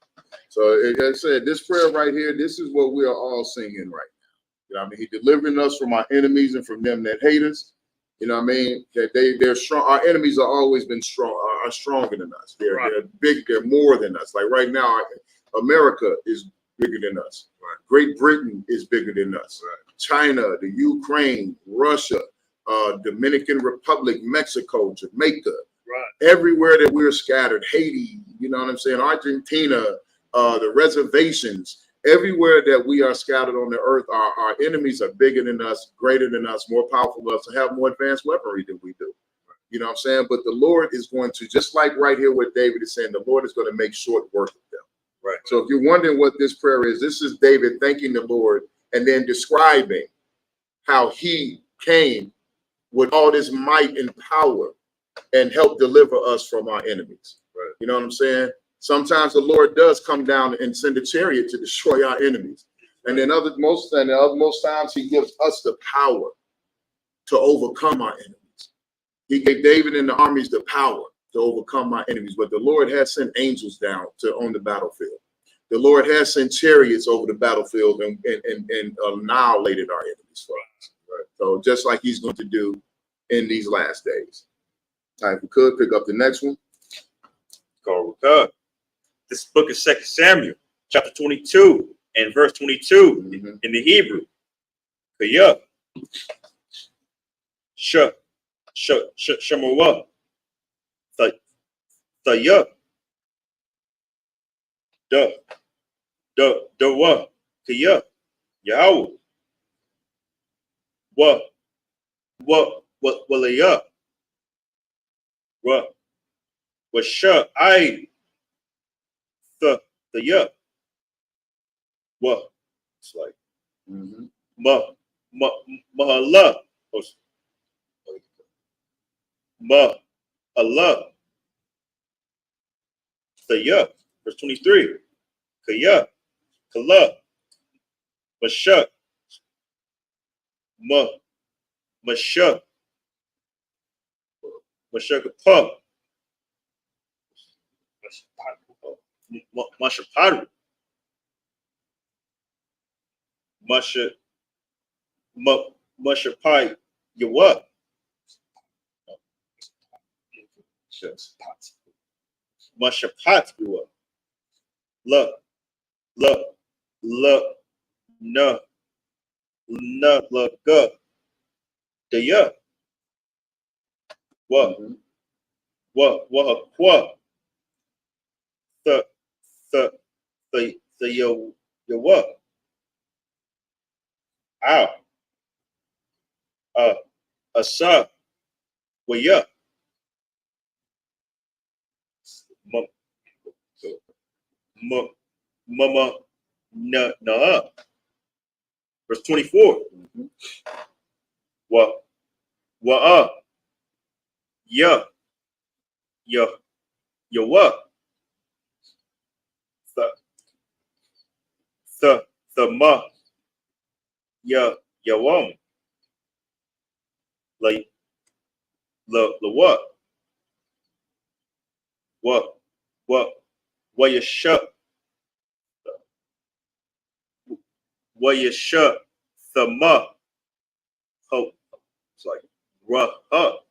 So as I said, this prayer right here, this is what we are all singing right now. You know what I mean? He delivering us from our enemies and from them that hate us. You know what I mean? That they're strong. Our enemies are always been strong, are stronger than us. They're big, they're more than us. Like right now, America is bigger than us. Right. Great Britain is bigger than us. Right. China, the Ukraine, Russia, Dominican Republic, Mexico, Jamaica. Right. Everywhere that we're scattered, Haiti, you know what I'm saying? Argentina, the reservations. Everywhere that we are scattered on the earth, our enemies are bigger than us, greater than us, more powerful than us, and have more advanced weaponry than we do. You know what I'm saying? But the Lord is going to, just like right here what David is saying, the Lord is going to make short work of them. Right. So if you're wondering what this prayer is, this is David thanking the Lord and then describing how he came with all this might and power and help deliver us from our enemies. Right. You know what I'm saying? Sometimes the Lord does come down and send a chariot to destroy our enemies. And then most times he gives us the power to overcome our enemies. He gave David and the armies the power to overcome our enemies. But the Lord has sent angels down on the battlefield. The Lord has sent chariots over the battlefield and annihilated our enemies for us. Right. So just like he's going to do in these last days. All right, if we could pick up the next one. Go up. This book is 2 Samuel, chapter 22 and verse 22 in the Hebrew. Kayah. Shemawah. Thayah. Wa. Kayah. Yahweh. Walayah. Washa. The yup. What? It's like Allah. Allah. The yup. Verse 23. Kaya. Kala. Masha. Masha. Mashakapa. Mashaparu. Mashapai. You what? Mashapat. You what? Look. No. Look. Go. The ya. What? The yo what? Ow. Asa. Well, yeah. Mama. No. Verse 24. What? Yeah. Yo what? The ma. Yeah. Like the what? What you shut? What you shut? The ma. Hope. It's like ruh up.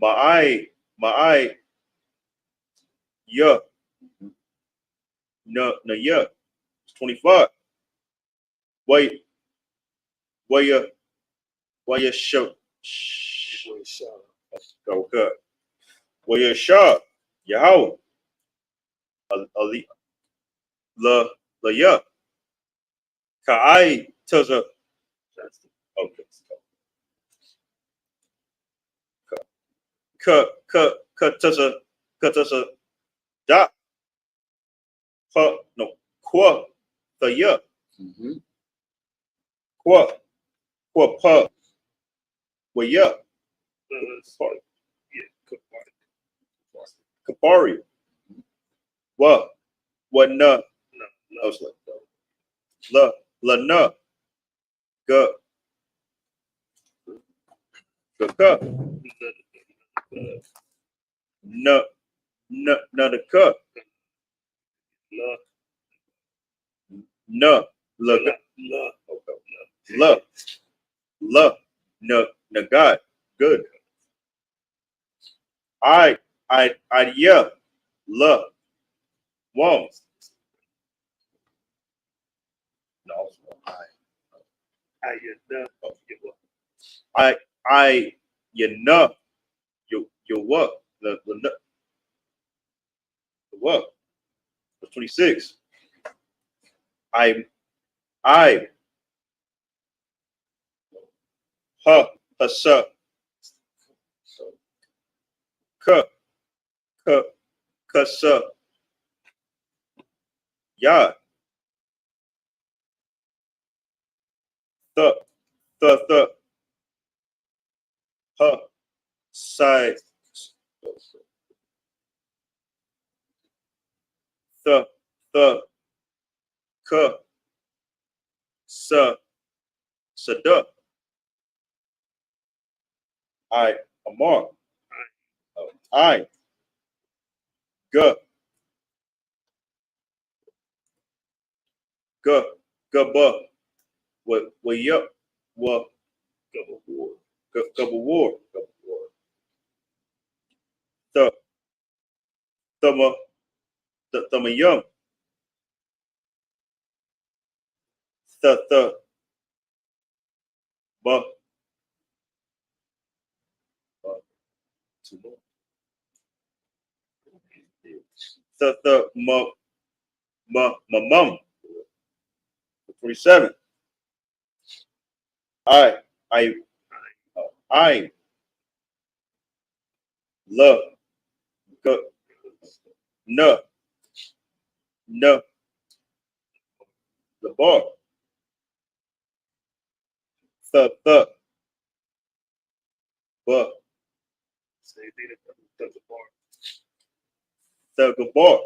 My eye. Yeah. No, yeah. It's 25. Wait. Why you show? Go cut. Why you shot? Yahweh. Ali. La ya. Ka I tells her. Okay. da, no, qua, the ya, qua, pa, wa ya, kapari, wa na, la na, ga, ka, na, the ka, na, la, na, God, good. Yeah, la, wom. No, you know, you what? The what? 26. I, sa, ka, sa, ya, the, side, the, ka, sa, da, amar, ga, ba, wa ya, wa, war, the young, ba, my mom, 27. I love, no, the bar, the, but, the bar,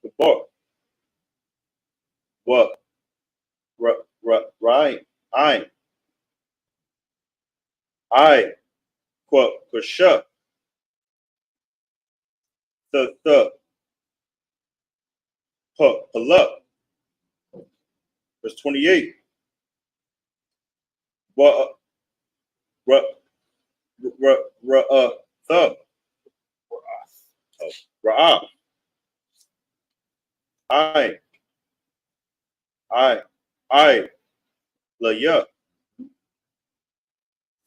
the bar, what, right, quote, kusha, the, pull up, verse 28. What, thumb, ra'ah, la ya,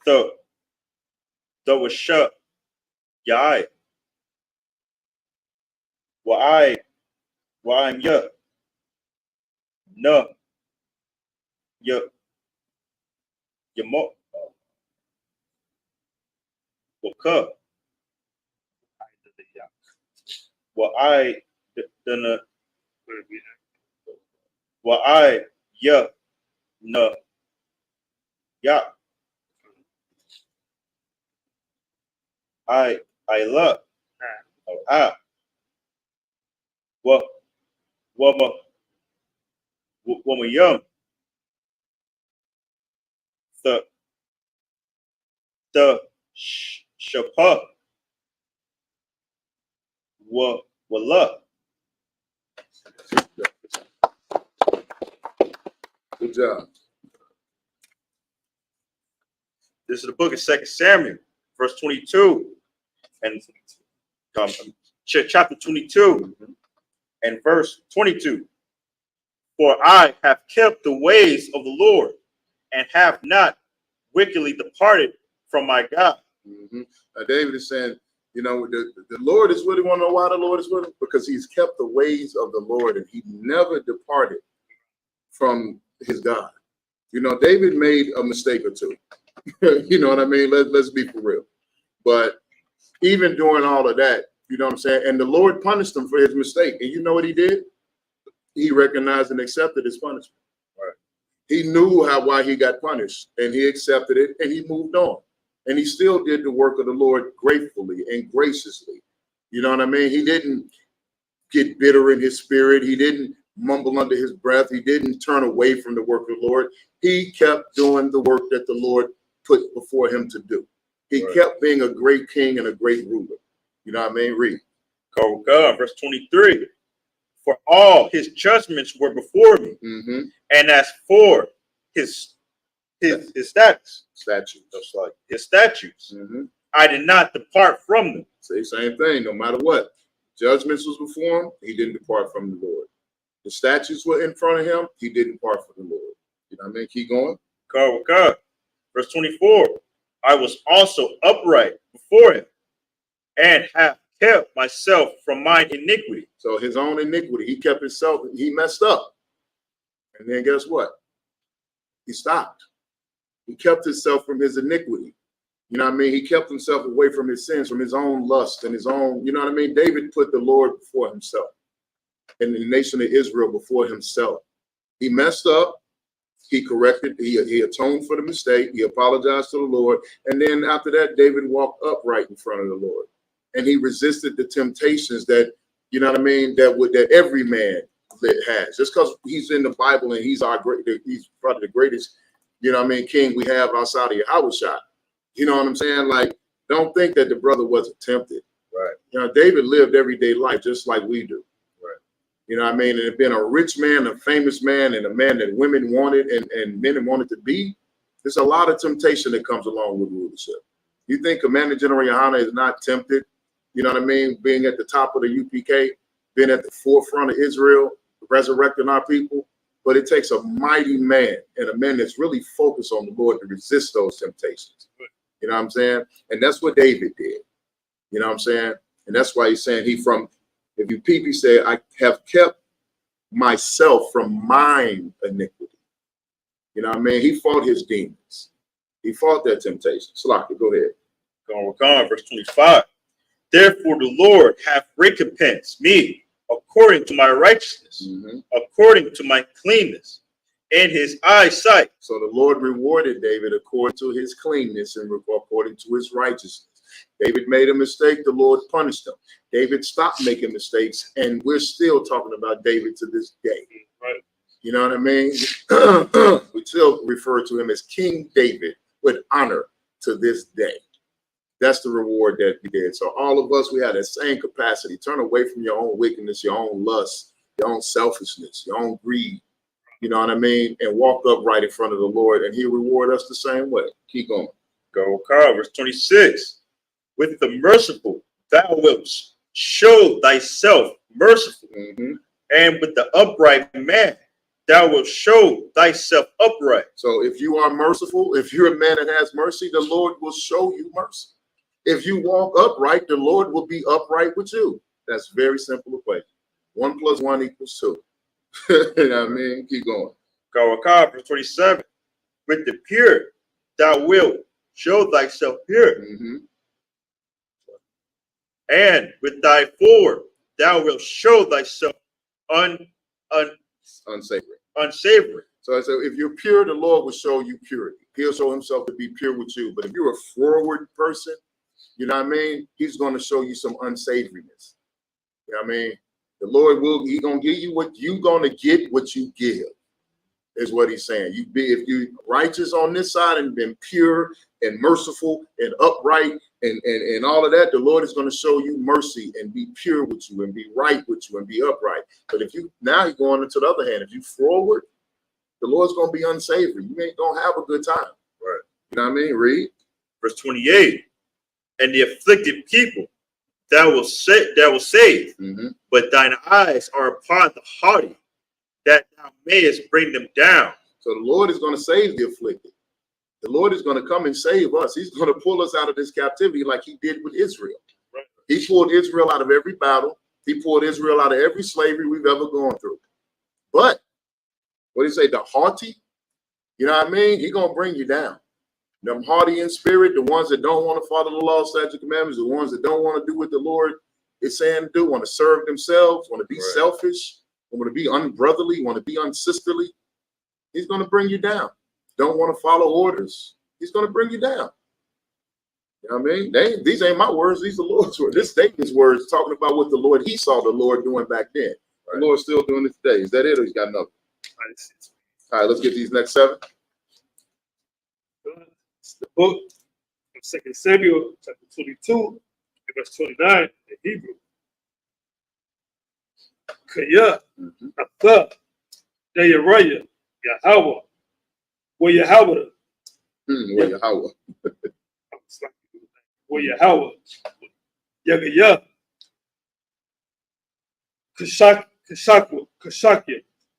the was shut, ya, wa I'm ya, no, ya mo, wa ka, wa dana, wa ya, no, ya, I love, woman young, the shapa, love. Good job. This is the book of 2 Samuel, verse 22, and chapter 22, and verse 22. For I have kept the ways of the Lord, and have not wickedly departed from my God. David is saying, you know, the Lord is with him. Want to know why the Lord is with him? Because he's kept the ways of the Lord, and he never departed from his God. You know, David made a mistake or two. You know what I mean? Let's be for real. But even doing all of that, you know what I'm saying? And the Lord punished him for his mistake. And you know what he did? He recognized and accepted his punishment. Right. He knew why he got punished, and he accepted it, and he moved on. And he still did the work of the Lord gratefully and graciously. You know what I mean? He didn't get bitter in his spirit. He didn't mumble under his breath. He didn't turn away from the work of the Lord. He kept doing the work that the Lord put before him to do. He kept being a great king and a great ruler. You know what I mean? Read. Go God, verse 23. For all his judgments were before me, and as for his statutes, just like his statutes, I did not depart from them. Say same thing, no matter what. Judgments was before him, he didn't depart from the Lord. The statutes were in front of him, he didn't depart from the Lord. You know what I mean? Keep going. God. Verse 24. I was also upright before him, and have kept myself from mine iniquity. So his own iniquity, he kept himself, he messed up. And then guess what? He stopped. He kept himself from his iniquity. You know what I mean? He kept himself away from his sins, from his own lust and his own, you know what I mean? David put the Lord before himself and the nation of Israel before himself. He messed up. He corrected, he atoned for the mistake. He apologized to the Lord. And then after that, David walked upright in front of the Lord. And he resisted the temptations that, you know what I mean, that every man has. Just because he's in the Bible and he's he's probably the greatest, you know what I mean, king we have outside of Yahushua. You know what I'm saying? Like, don't think that the brother wasn't tempted. Right. You know, David lived everyday life just like we do. Right. You know what I mean? And being a rich man, a famous man, and a man that women wanted and men wanted to be, there's a lot of temptation that comes along with rulership. You think Commander General Yohana is not tempted? You know what I mean? Being at the top of the UPK, being at the forefront of Israel, resurrecting our people. But it takes a mighty man and a man that's really focused on the Lord to resist those temptations. You know what I'm saying? And that's what David did. You know what I'm saying? And that's why he's saying if you peep, he said, I have kept myself from mine iniquity. You know what I mean? He fought his demons. He fought that temptation. Slaka, go ahead. Go on, verse 25. Therefore the Lord hath recompensed me according to my righteousness, according to my cleanness, in his eyesight. So the Lord rewarded David according to his cleanness and according to his righteousness. David made a mistake, the Lord punished him. David stopped making mistakes, and we're still talking about David to this day. Right. You know what I mean? We still refer to him as King David with honor to this day. That's the reward that we did. So all of us, we had that same capacity. Turn away from your own wickedness, your own lust, your own selfishness, your own greed. You know what I mean? And walk upright in front of the Lord, and he'll reward us the same way. Keep going. Go, Carl, verse 26. With the merciful, thou wilt show thyself merciful. And with the upright man, thou wilt show thyself upright. So if you are merciful, if you're a man that has mercy, the Lord will show you mercy. If you walk upright, the Lord will be upright with you. That's very simple equation. 1 + 1 = 2. You know what I mean? Keep going. Go, verse 27. With the pure, thou wilt show thyself pure. And with thy forward, thou wilt show thyself unsavory. So I said, if you're pure, the Lord will show you purity. He'll show himself to be pure with you. But if you're a forward person, you know what I mean? He's going to show you some unsavoriness. You know what I mean? The Lord he's going to give you what you're going to get, what you give, is what he's saying. If you're righteous on this side and been pure and merciful and upright and all of that, the Lord is going to show you mercy and be pure with you and be right with you and be upright. But now you're going into the other hand. If you forward, the Lord's going to be unsavory. You ain't going to have a good time. Right. You know what I mean? Read. Verse 28. And the afflicted people thou will save, but thine eyes are upon the haughty, that thou mayest bring them down. So the Lord is going to save the afflicted. The Lord is going to come and save us. He's going to pull us out of this captivity like he did with Israel. Right. He pulled Israel out of every battle. He pulled Israel out of every slavery we've ever gone through. But what do you say? The haughty, you know what I mean? He's going to bring you down. Them hardy in spirit, the ones that don't want to follow the law, statute, commandments, the ones that don't want to do what the Lord is saying to do, want to serve themselves, want to be selfish, want to be unbrotherly, want to be unsisterly. He's going to bring you down. Don't want to follow orders. He's going to bring you down. You know what I mean? These ain't my words. These are the Lord's words. This statement's words talking about what the Lord, he saw the Lord doing back then. The Lord's still doing it today. Is that it, or he's got another? All right, let's get these next 7. It's the book of 2 Samuel, chapter 22, and verse 29 in Hebrew. Kaya, Atha, Dayaraya, Yahweh, where Yahweh, Where Yahweh. where Yahweh, Yagaya, Kashakya,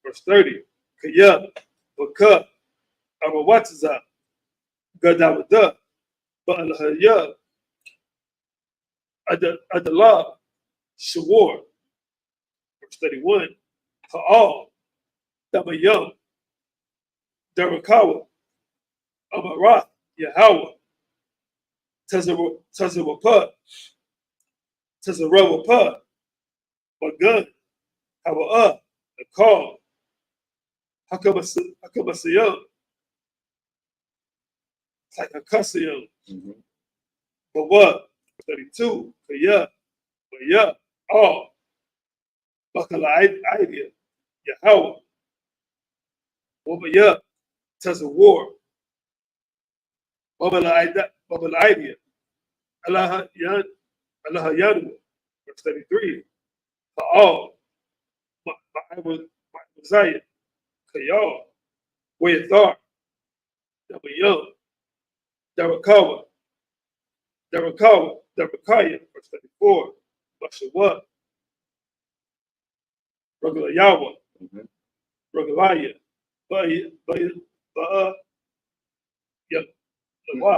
verse 30, Kaya, Baka, Arawatiza, Gadawada, Ba'alahaya, Adalah, Shawar, verse 31, Ha'al, Dabayam, Darakawa, Amarat, Yahweh, Tazawapa, Magun, Hawa, the call, Hakamasayam, it's like a Kasayam. But what? 32, Kaya, Baya, all, Bakala idea, Yahweh, Wabaya, Tazawar, Babala idea, Allah Yadu, verse 33, all, Ma'azayah, Kayal, Wayathar, Dabayam, Darakawa, Darakaya, verse 34, Bashawa, Ragalayawa, Ragalaya, Ba'a, Lawa.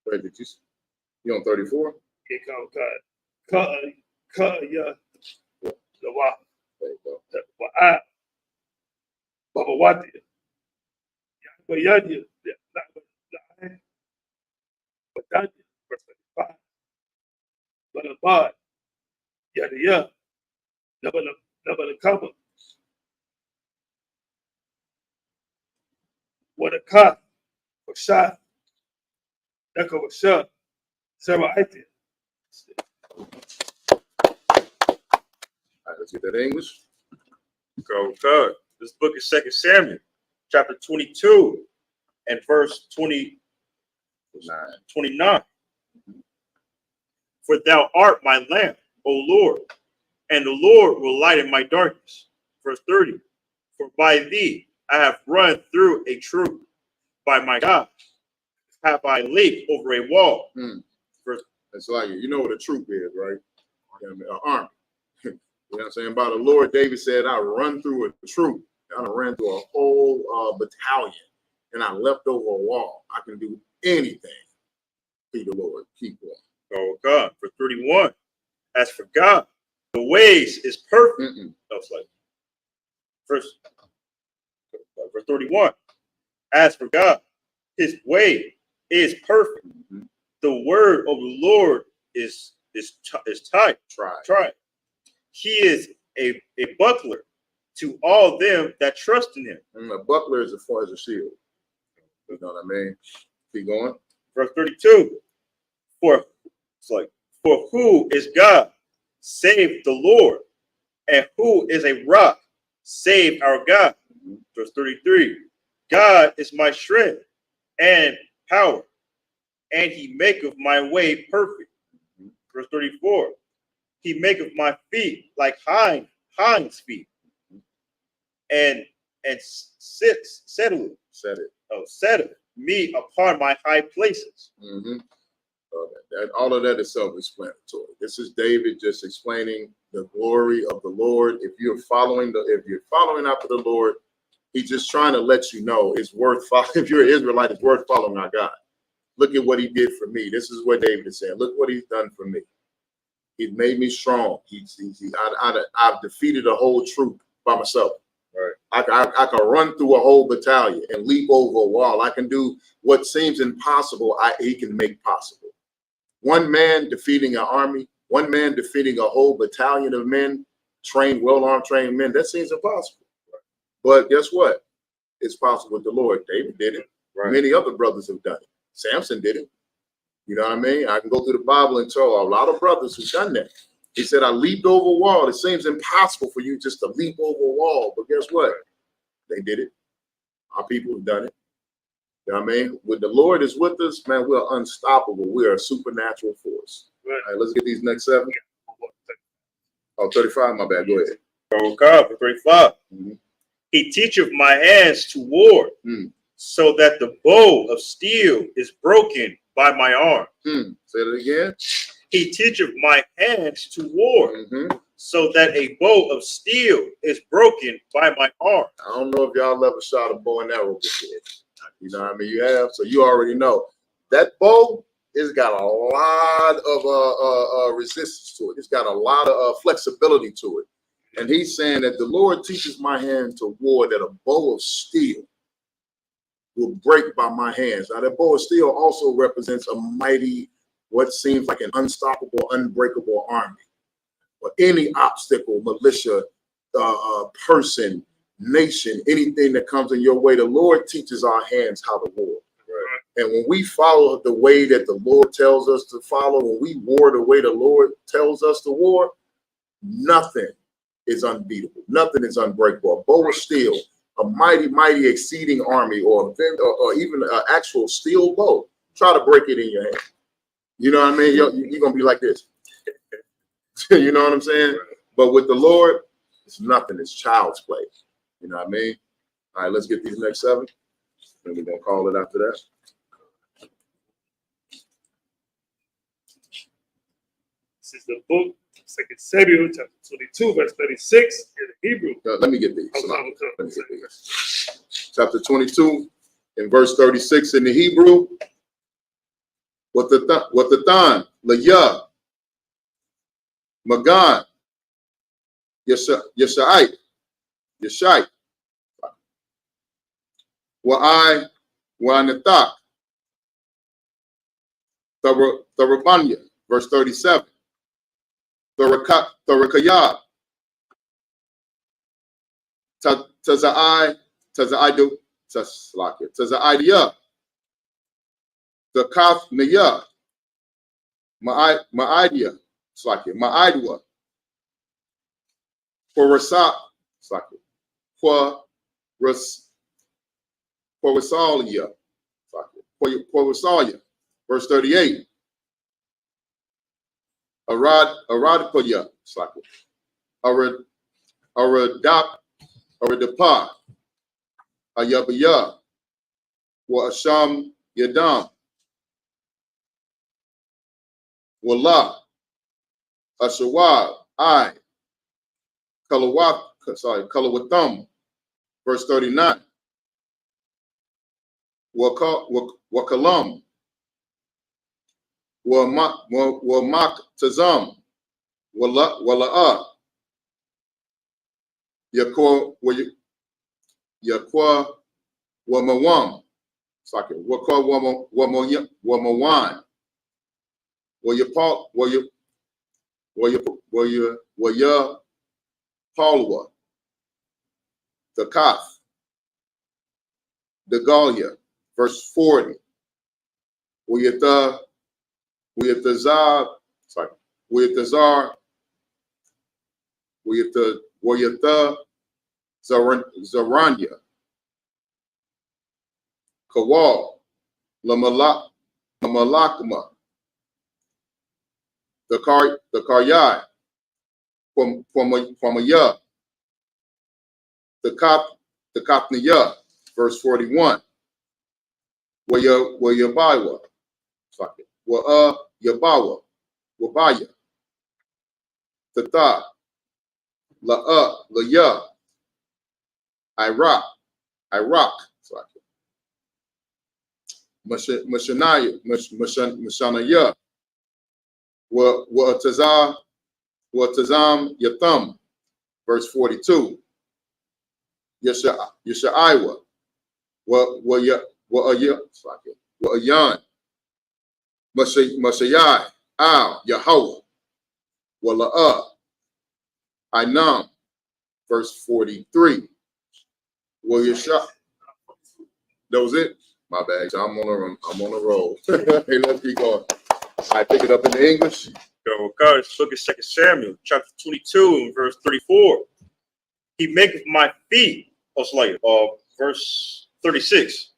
Wait, did you on 34? Ka'ya, Lawa, There you go. Wa'a, Babawati, Bayadi, Badanya, verse 35, Balabad, Yadiya, Nabalakama, Wadaka, Washa, Daka Washa, Sarah Iti. All right, let's get that English. Go, good. This book is 2 Samuel, chapter 22, and verse 29. For thou art my lamp, O Lord, and the Lord will lighten my darkness. Verse 30. For by thee I have run through a troop. By my God have I leaped over a wall. It's like, you know what a troop is, right? An army. You know what I'm saying? By the Lord, David said, I run through a troop. I ran through a whole battalion, and I leapt over a wall. I can do anything. Be the Lord. Keep going. Oh God. Verse 31. As for God, the ways is perfect. That's like verse 31. As for God, his way is perfect. The word of the Lord is tight. Try. He is a buckler to all them that trust in him. A buckler is as far as a shield. You know what I mean? Keep going. Verse 32. For who is God? Save the Lord. And who is a rock? Save our God. Verse 33. God is my strength and power, and he maketh my way perfect. Verse 34. He maketh my feet like hinds feet, and setteth me upon my high places. All of that is self-explanatory. This is David just explaining the glory of the Lord. If you're following after the Lord, he's just trying to let you know it's worth following. If you're an Israelite, it's worth following our God. Look at what he did for me. This is what David is saying. Look what he's done for me. He made me strong. I've defeated a whole troop by myself. Right. I can run through a whole battalion and leap over a wall. I can do what seems impossible, he can make possible. One man defeating an army, one man defeating a whole battalion of men, trained, well-armed, trained men, that seems impossible. But guess what? It's possible with the Lord. David did it. Right. Many other brothers have done it. Samson did it. You know what I mean? I can go through the Bible and tell a lot of brothers who've done that. He said, I leaped over a wall. It seems impossible for you just to leap over a wall. But guess what? They did it. Our people have done it. You know what I mean? When the Lord is with us, man, we're unstoppable. We're a supernatural force. Right. All right, let's get these next 7. Oh, 35, my bad. Go ahead. Oh, God, for 35. He teacheth my hands to war, so that the bow of steel is broken by my arm. Say it again. He teacheth my hands to war, so that a bow of steel is broken by my arm. I don't know if y'all ever shot a bow and arrow before. You know what I mean? You have, so you already know. That bow, it's got a lot of resistance to it. It's got a lot of flexibility to it. And he's saying that the Lord teaches my hand to war, that a bow of steel will break by my hands. Now, that bow of steel also represents a mighty, what seems like an unstoppable, unbreakable army. Or any obstacle, militia, person, nation, anything that comes in your way, the Lord teaches our hands how to war. Right. And when we follow the way that the Lord tells us to follow, when we war the way the Lord tells us to war, nothing is unbeatable. Nothing is unbreakable. A bow of steel, a mighty, mighty exceeding army, or even an actual steel bow, try to break it in your hand. You know what I mean? You're going to be like this. You know what I'm saying? But with the Lord, it's nothing. It's child's play. You know what I mean? All right, let's get these next 7. And we're going to call it after that. This is the book, 2 Samuel, chapter 22, verse 36 in the Hebrew. Let me get these. Let me get these. Chapter 22 and verse 36 in the Hebrew. What the Than, Layah, Magan, Yeshai, Wa'anathak, Tharabanya, verse 37. Tharakayah, Tazaidia, the Kathniya, Ma'idya, Ma'idwa, Forasa, Rasalia, verse 38. Aradkoya, Aradapa, Ayabaya, Wa Asham Yadam, Wallah, Ashawab, Kalawatham, verse 39. Wakalam, Wamak Tazam, Wala'ah, Yakwa Wamawam, Wakwa Wamawan, Waya Palwa, the Kath, the Galia, verse 40. Wayatazar, Zaranya, Kawal, Lamalakma, the Karyai, from a ya, the Kapniya, verse 41. Wayabawa, Yabawa, Wabaya, Tata, Laya, Iraq, Mashanaya, Watazam Yatham, verse 42. Yeshaiwa, Ayan, Masayai, Al, Yahweh, Wala'ah, Ainam, verse 43. Well, Yeshua. That was it? My bad. I'm on a roll. Hey, let's keep going. I pick it up in the English. Go, God, look at 2 Samuel, chapter 22, and verse 34. He maketh my feet, verse 36.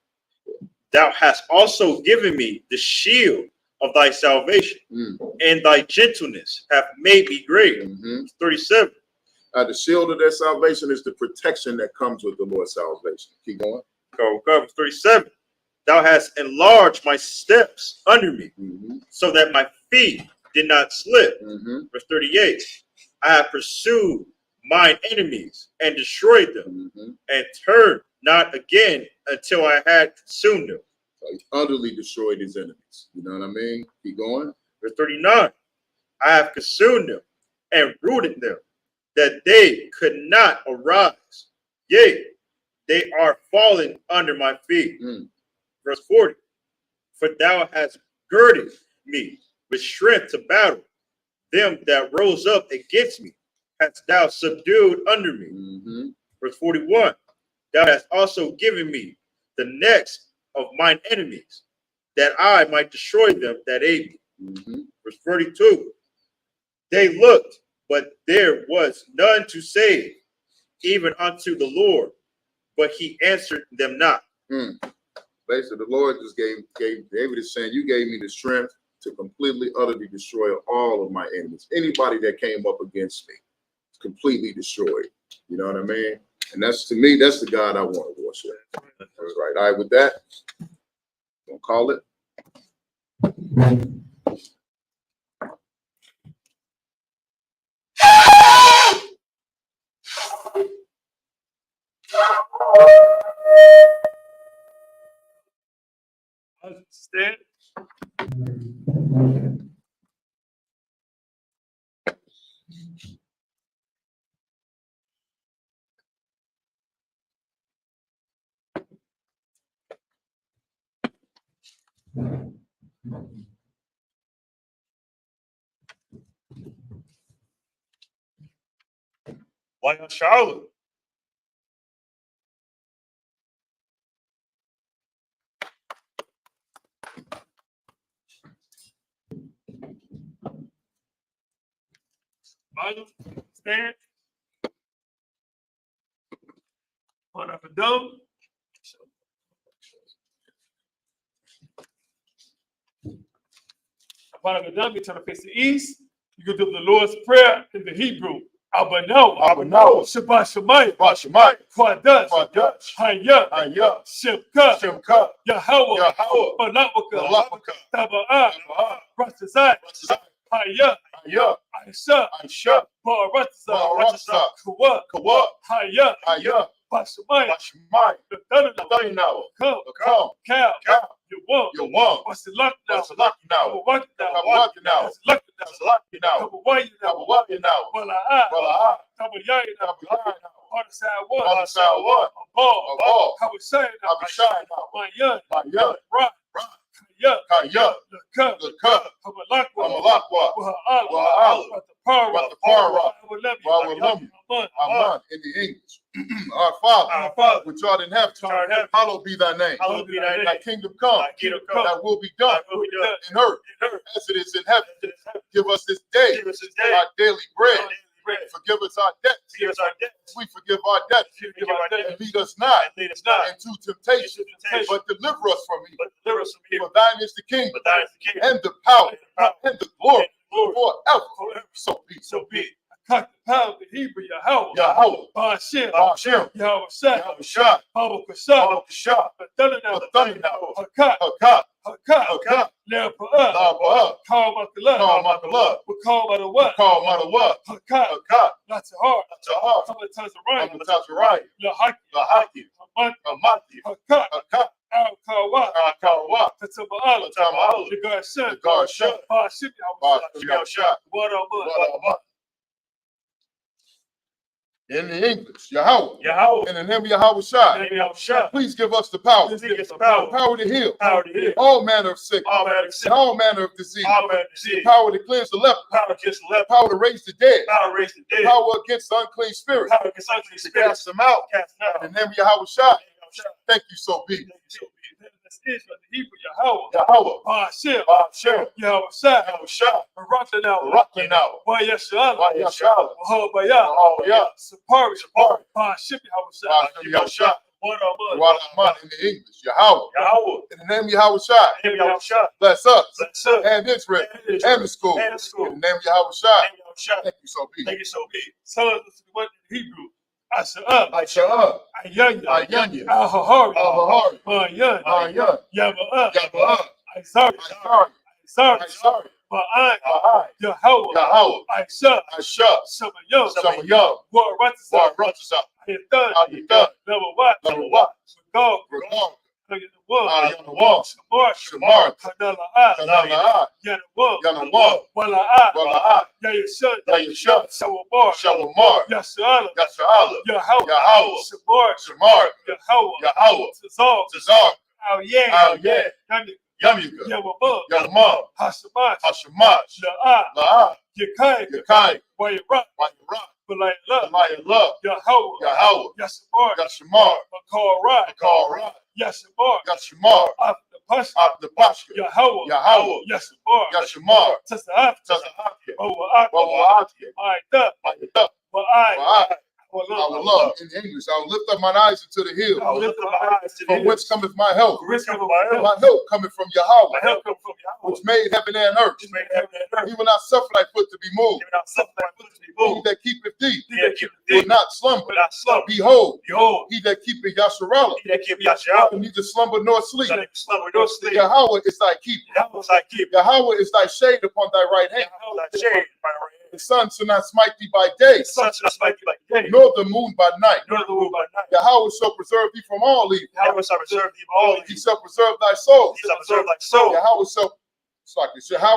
Thou hast also given me the shield of thy salvation, and thy gentleness hath made me great. 37. The shield of their salvation is the protection that comes with the Lord's salvation. Keep going. Go, 37. Thou hast enlarged my steps under me, so that my feet did not slip. Verse 38. I have pursued mine enemies and destroyed them, and turned not again until I had consumed them. So he utterly destroyed his enemies. You know what I mean? Keep going. Verse 39. I have consumed them and rooted them, that they could not arise. Yea, they are fallen under my feet. Verse 40. For thou hast girded me with strength to battle. Them that rose up against me hast thou subdued under me. Verse 41. Thou hast also given me the necks of mine enemies, that I might destroy them that hate me. Verse 42. They looked, but there was none to save, even unto the Lord, but he answered them not. Basically, the Lord just gave David is saying, you gave me the strength to completely, utterly destroy all of my enemies. Anybody that came up against me, completely destroyed. You know what I mean? And that's, to me, that's the God I want to worship. That's right. All right, with that, we'll call it. Stand. Why on Charlotte? Bible, stand. On up and down. Upon up and down, you turn to face the east. You can do the Lord's Prayer in the Hebrew. Abano, Shabbat Shemayim, Quadas, Hayah, Shemka, Yahweh, Balawaka, Taba'ah, Ratazai, Hayah, Aisha, Baratazah, Kawa, Hayah, Bashamayim, the come, Cal, you want, what's the luck now? What now? Lucky now. Why you now? Well, I on the side one. Ball. How we say now? My young. Rock. Kaya. The cup. I'm a lakwa. With the power. I will love you. Amen. In the English. Our Father, which art in heaven, hallowed be thy name. Thy kingdom come. Thy will be done in earth as it is in heaven. Give us this day our daily bread. Forgive us our debts. We forgive our debts. And lead us not into temptation, but deliver us from evil. For thine is the kingdom, and the power, and the glory, forever. So be it. Cut the pound the Hebrew, Yahweh, Ba'ashem, Yahweh Shah, Baba Kasha, Hakat, Le'apa'ah, Call Makallah, we call by the what? Hakat, not too hard, how many times right? Lahaki, Hakat, Al-Kawa, Tataba'ala, the God Shah, Ba'ashem, Yahweh Shah, what In the English, Yahweh. Yahweh. In the name of Yahweh Shai. In the name of Yahweh. Please give us the power. Please give us the power. Power to heal. Power to heal. All manner of sickness. All manner of sickness. And all manner of disease. All manner of disease. Power to cleanse the leper. Power against the leper. Power to raise the dead. Power to raise the dead. Power against the unclean spirit. Power against unclean To spirits. cast them out. Cast them out. In the name of Yahweh Shai. Thank you, so be. That's Israel, the Hebrew, Yahweh. Yahweh. Hashem. Hashem. Yahweh Shai. Yahweh Shai. Barakah Barakah now. Yeshua. Yahweh Mahabayah. Sapari. Sapari. Hashem. Yahweh Shai. Yahweh Shai. What are Rahman in the English. Yahweh. Yahweh. In the name of Yahweh Shai. In the name of Yahweh Shai. Bless us. Bless us. And Israel. And Israel. And the school. And the school. In the name of Yahweh Shai. In the name of Yahweh Shai. Thank you, so be. Thank you, so be. So what in Hebrew? Asa'ah. Aisha'ah. Ayanya. Ayanya. Al-Hahari. Al-Hahari. Ayan. Ayan. Yaba'ah. Yaba'ah. Aizari. Aizari. Aizari. Aizari. Ba'ai. Ba'ai. Yahweh. Yahweh. Aisha. Aisha. Samayam. Samayam. Waratasa. Waratasa. Ayatan. Ayatan. Nawawat. Nawawat. Regard. Regard. Yanawam. Shamar. Shamar. Kanala'ah. Kanala'ah. Yanawam. Yanawam. Wala'ah. Wala'ah. Yayashan. Yayashan. Shawamar. Shawamar. Yasa'ala. Yasa'ala. Yahweh. Yahweh. Shamar. Shamar. Yahweh. Yahweh. Tazar. Tazar. Al-Yeh. Al-Yeh. Yamika. Yawamah. Yamam. Hashamash. Hashamash. La'ah. La'ah. Yakai. Yakai. Wayarat. Wayarat. Balayla. Balayla. Yahweh. Yahweh. Yasamar. Yashamar. Makarrat. Makarrat. Yasamar. Yashamar. After Pasha. After Pasha. Yahweh. Yahweh. Yasamar. Yashamar. Tasa'af. Tazahafia. Wawa'at. Wawa'atia. Ma'ita. Ma'ita. Wa'ai. Wa'ai. I will love in English. I will lift up mine eyes into the hill. I will lift up my eyes to the From whence cometh my help? From whence cometh my help? My help cometh from Yahweh, My help comes from Yahweh. which made heaven and earth. Which made heaven and earth. He will not suffer thy foot to be moved. He will not suffer thy foot to be He moved. that keepeth thee He that keepeth will thee not slumber. will not slumber. Behold, Behold, he that keepeth Yasharallah he that keepeth Yahweh neither slumber nor sleep. shall neither slumber nor sleep. Yahweh is thy keeper. Yahweh is thy keeper. Yahweh is thy shade upon thy right hand. Yahweh is thy shade by thy right hand. The sun shall not smite thee by day, The sun shall not smite thee by day, nor the moon by night. nor the moon by night. Yahweh shall preserve thee from all evil. Yahweh shall preserve thee from all He evil. shall preserve thy soul. He shall preserve thy soul. Yahweh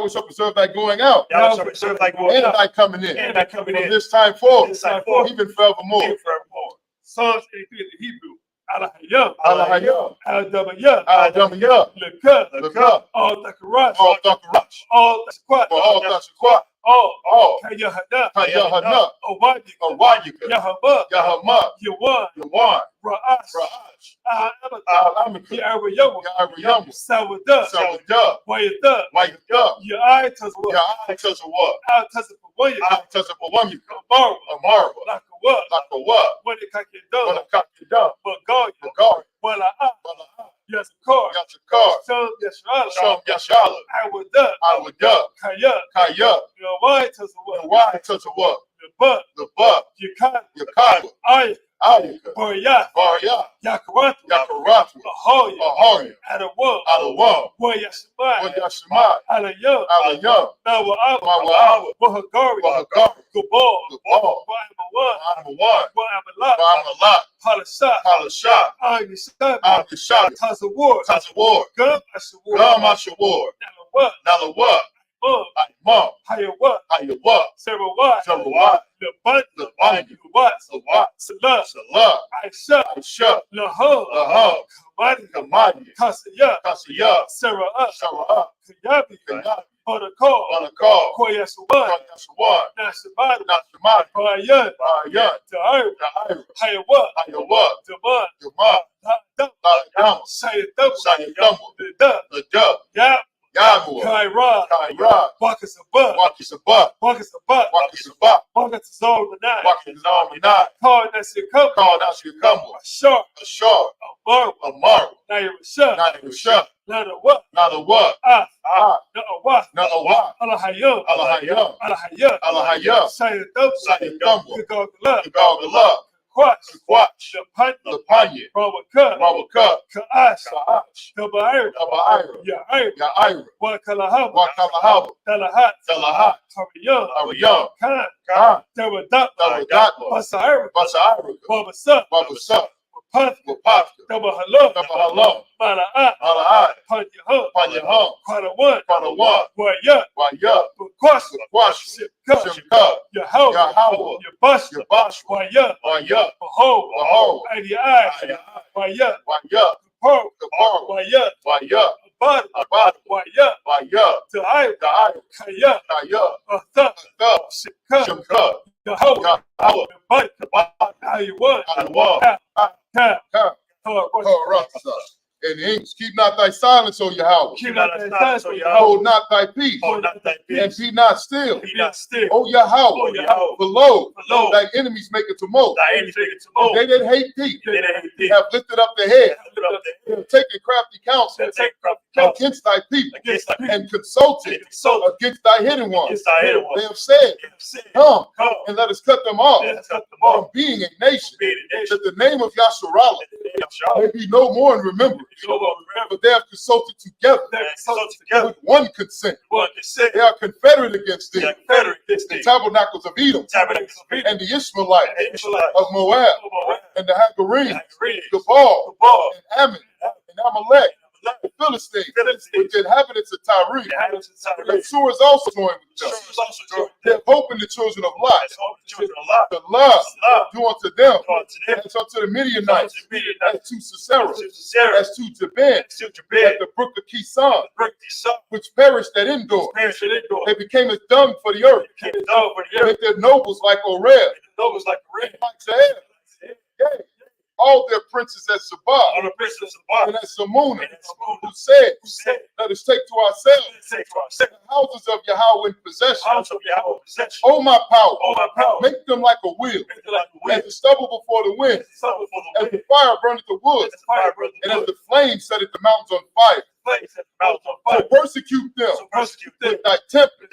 shall preserve thy going out Yahweh shall preserve thy going and out thy coming in. and thy coming From in. this time forth, This time forth, even forevermore. even forevermore. Psalms 83 in the Hebrew. Alahayah. Alahayah. Al-Dabayah. Adamiyah. Lekah. Lekah. All Thakarash. All Thakarash. All Thakarash. For all Thakarash. All Kayahana. Kayahana. Owayika. Awayika. Yahama. Yahama. Yawan. Yawan. Ra'ash. Ra'ash. Al-Amaka. Al-Amika. Ya'arayamu. Ya'arayamu. Sawada. Sawada. Wayada. Wayada. Ya'ai Tazwa. Ya'ai Tazawah. Al-Tazawaya. Al-Tazawah. Amara. Amara. Lakawa. Lakawa. Wanakakidam. Wanakakidam. Bagaya. Bagaya. Wala'a. Wala'a. Yazakar. Yachakar. Sham Yashala. Sham Yashala. Awada. Awada. Kaya. Kaya. Yawai Tazwa. Yawai Tazawah. Lebut. Lebut. Yakan. Yakad. Ay. Ayika. Barya. Varya. Yakaratu. Yakaratu. Ahoya. Ahoya. Adawa. Alawam. Wayashmai. Wayashmai. Alayam. Alayam. Nawa'awa. Mawa'awa. Wahagari. Wahagari. Gabal. Gabal. Wa'amawan. Amawan. Wa'amalat. Amalat. Palashat. Palashat. Ayishab. Abishab. Tazawar. Tazawar. Gum Ashawar. Gam Ashawar. Nalawat. Nalawat. Mum. Imam. Hayawat. Hayawat. Sarawat. Sarawat. Laban. Laban. Wat. Sawat. Salah. Salah. Aisha. Aisha. Lahab. Lahab. Kamadi. Kamadi. Kasaya. Kasiyah. Sara'ah. Sara'ah. Kayabi. Kayabi. Barakal. Barakal. Koyasuwan. Yaswan. Nashabad. Nashamad. Bayan. Bayan. Ta'ir. Ta'ir. Hayawat. Hayawat. Daman. Yaman. Dam. Dam. Sayadamu. Sayadamu. Da. The dove. Yap. Yamua. Kaira. Kaira. Wakasabah. Wakisabah. Wakasabah. Wakisabah. Wakasazal Manai. Wakisabah Manai. Call Nasikam. Called out to come. Ashar. Ashar. Amar. Amar. Nairasha. Nairasha. Nadawa. Nadawa. Ah. Ah. Na'awa. Na'awa. Alahayam. Alahayam. Alahayam. Alahayam. Sayadamu. Sayadamu. Kagagala. Gagala. Quatch. Quatch. Shapan. Lapanya. Rawaka. Rawaka. Ka'ash. Ka'ash. Kabair. Kabaira. Ya'ir. Ya'ira. Wakalaham. Wakalahaba. Dalahat. Dalahat. Hariyam. Ariyam. Khan. Khan. Dawadat. Daladatma. Basair. Basairika. Babasa. Babasa. Wapaka, double hello, Mala'at, Panyahum, Quadawan, Waya, Kwasha, Shimka, Yahweh, Yabash, Waya, Behold, Adi, Waya, Waya, Abad, Waya, Ta'ayah, Kaya, Atha, Shimka, Yahweh, And keep not thy silence, O Yahweh. Hold not thy peace. And be not still. O Yahweh. Below. Thy enemies make a tumult. They that hate thee have lifted up their head. They have taken crafty counsel against thy people and consulted against thy hidden ones. They have said, come and let us cut them off from being a nation, that the name of Yasharallah may be no more in remembrance. But they have consulted together with one consent. They are confederate against thee, the tabernacles of Edom, and the Ishmaelites of Moab, and the Hagarenes, Gabal, and Ammon, and Amalek, the Philistines, with the inhabitants of Tyre. And Sur is also joined with them. They have opened the children of Lot, the love do unto them, as unto the Midianites, as to Sisera, as to Jabin, at the brook of Kison, which perished at Endor. They became as dung for the earth. Make their nobles like Oreb, like Zahab. Yea, all their princes at Sabah, and at Samuna, who said, let us take to ourselves the houses of Yahweh in possession. O my power, make them like a wheel, as the stubble before the wind, as the fire burneth the woods, and as the flame setteth the mountains on fire. So persecute them with thy temper,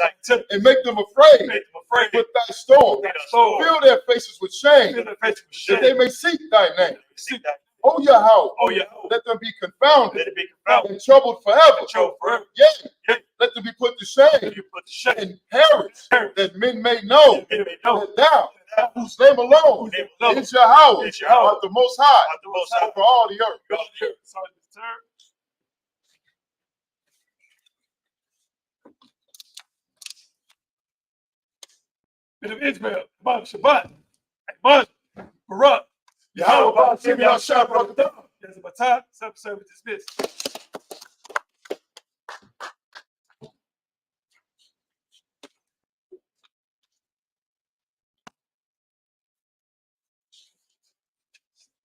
and make them afraid with thy storm. Fill their faces with shame, that they may seek thy name. O Yahweh, let them be confounded and troubled forever. Yea, let them be put to shame and perish, that men may know that thou, whose name alone is Yahweh, art the most high over all the earth. Of Israel, Bob Shabbat, Mud, Barak, Yahweh, Bob Shimmy, Al Shabbat, There's a batat, service dismissed.